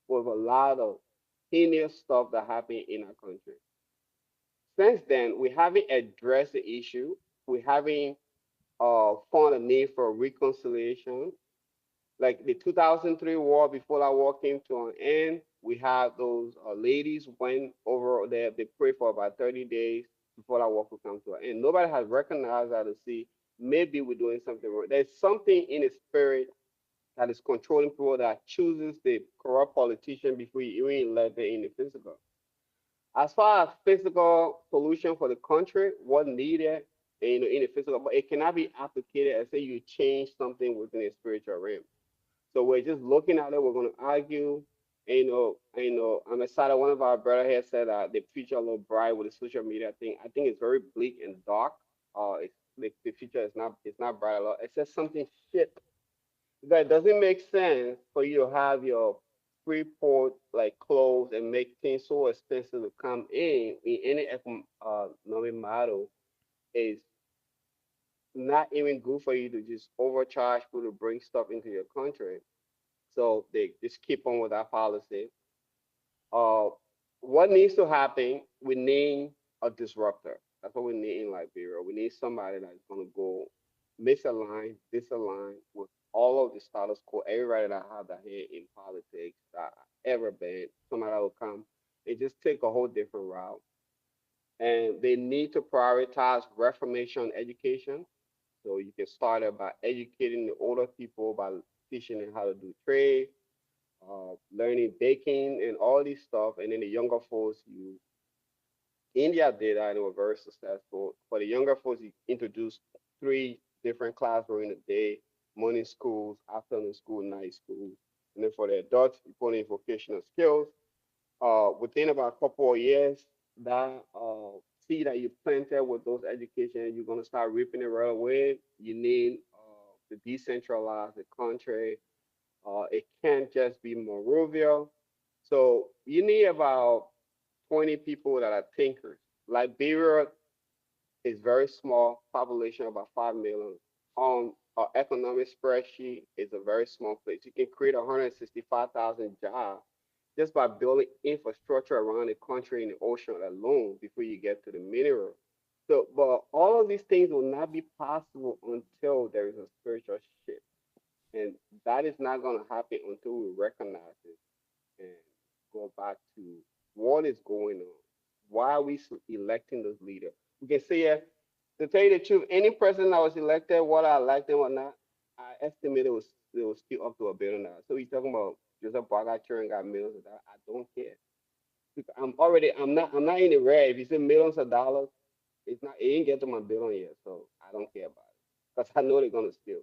Speaker 3: with a lot of heinous stuff that happened in our country. Since then, we haven't addressed the issue. We haven't found a need for reconciliation. Like the 2003 war, before that war came to an end, we had those ladies went over there. They prayed for about 30 days before that war could come to an end. Nobody has recognized that to see maybe we're doing something wrong. There's something in the spirit that is controlling people that chooses the corrupt politician before you even let them in the physical. As far as physical solution for the country, what needed in the physical, but it cannot be applicated as say you change something within the spiritual realm. So we're just looking at it. We're going to argue. I'm excited. One of our brother here said the future a little bright with the social media thing. I think it's very bleak and dark. The future is not bright at all. It says something shit. That doesn't make sense for you to have your free port like closed and make things so expensive to come in any economic model is not even good for you to just overcharge people to bring stuff into your country. So they just keep on with that policy. Uh, what needs to happen? We need a disruptor. That's what we need in Liberia. We need somebody that's going to go misalign, disalign with all of the status quo. Everybody that have their hand in politics that ever been, somebody that will come and just take a whole different route. And they need to prioritize reformation education. So you can start it by educating the older people by teaching them how to do trade, learning baking and all this stuff. And then the younger folks, India did that and they were very successful. For the younger folks, you introduced three different classes during the day, morning schools, afternoon school, night school. And then for the adults, you put in vocational skills. Within about a couple of years, that seed that you planted with those education, you're gonna start reaping it right away. You need to decentralize the country. It can't just be Monrovia. So you need about 20 people that are thinkers. Liberia is very small, population about 5 million. On our economic spreadsheet is a very small place. You can create 165,000 jobs just by building infrastructure around the country and the ocean alone before you get to the mineral. So, but all of these things will not be possible until there is a spiritual shift. And that is not going to happen until we recognize it and go back to what is going on. Why are we electing those leaders? We can say, to tell you the truth, any president that was elected, whether I like them or not, I estimate it was still up to $1 billion. So we talking about Joseph Bogacar and got millions of dollars. I don't care. I'm not in the red. If you say millions of dollars, it ain't get to my billion yet. So I don't care about it. Because I know they're gonna steal.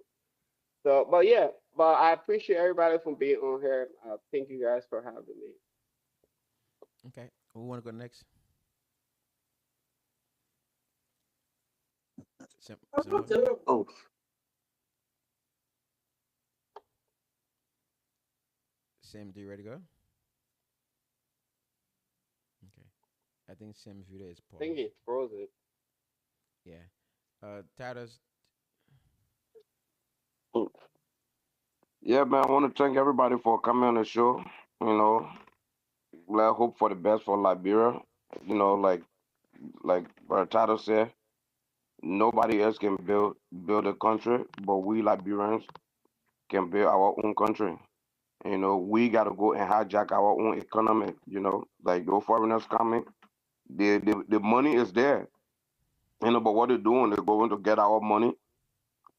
Speaker 3: So, but yeah, but I appreciate everybody for being on here. Thank you guys for having me.
Speaker 1: Okay, who want to go next? Samuel.
Speaker 4: Oh,
Speaker 1: Sam, do you ready to go? Okay, I think Sam's video is
Speaker 3: I think
Speaker 1: paused.
Speaker 3: it's frozen.
Speaker 1: Yeah. Titus.
Speaker 2: Yeah, man, I want to thank everybody for coming on the show. You know, I hope for the best for Liberia. You know, like Bertado said, nobody else can build a country, but we Liberians can build our own country. You know, we gotta go and hijack our own economy. You know, like those foreigners coming, the money is there. You know, but what they're doing, they're going to get our money,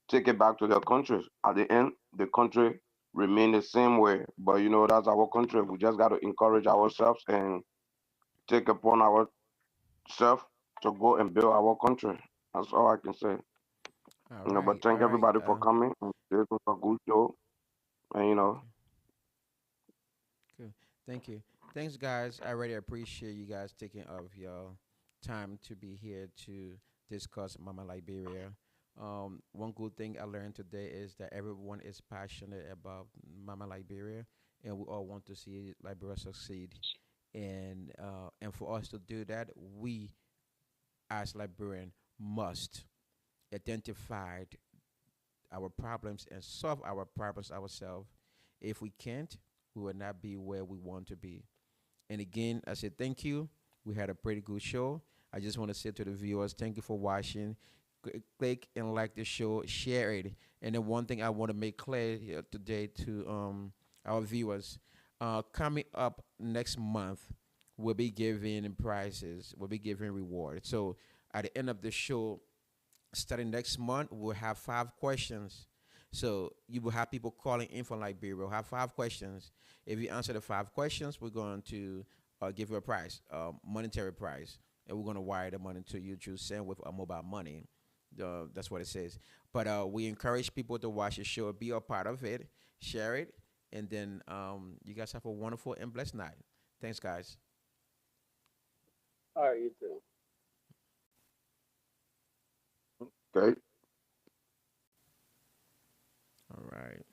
Speaker 2: take it back to their countries. At the end, the country remain the same way. But you know, that's our country. We just got to encourage ourselves and take upon ourselves to go and build our country. That's all I can say.
Speaker 1: All
Speaker 2: You know, but
Speaker 1: right, all
Speaker 2: thank
Speaker 1: right.
Speaker 2: everybody for coming. This was a good show. And you know,
Speaker 1: Okay, cool. Thank you. Thanks, guys. I really appreciate you guys taking of your time to be here to discuss Mama Liberia. One good thing I learned today is that everyone is passionate about Mama Liberia, and we all want to see Liberia succeed. And for us to do that, we as Liberian must identify our problems and solve our problems ourselves. If we can't, we will not be where we want to be. And again, I said thank you. We had a pretty good show. I just want to say to the viewers, thank you for watching. Click and like the show, share it. And then one thing I want to make clear here today to our viewers, coming up next month, we'll be giving prizes. We'll be giving rewards. So at the end of the show, starting next month, we'll have 5 questions. So you will have people calling in from Liberia. We'll have 5 questions. If you answer the 5 questions, we're going to give you a prize, monetary prize, and we're going to wire the money to you through send with a mobile money. That's what it says. But we encourage people to watch the show, be a part of it, share it, and then you guys have a wonderful and blessed night. Thanks, guys.
Speaker 3: All right, you too.
Speaker 2: okay.
Speaker 1: All right.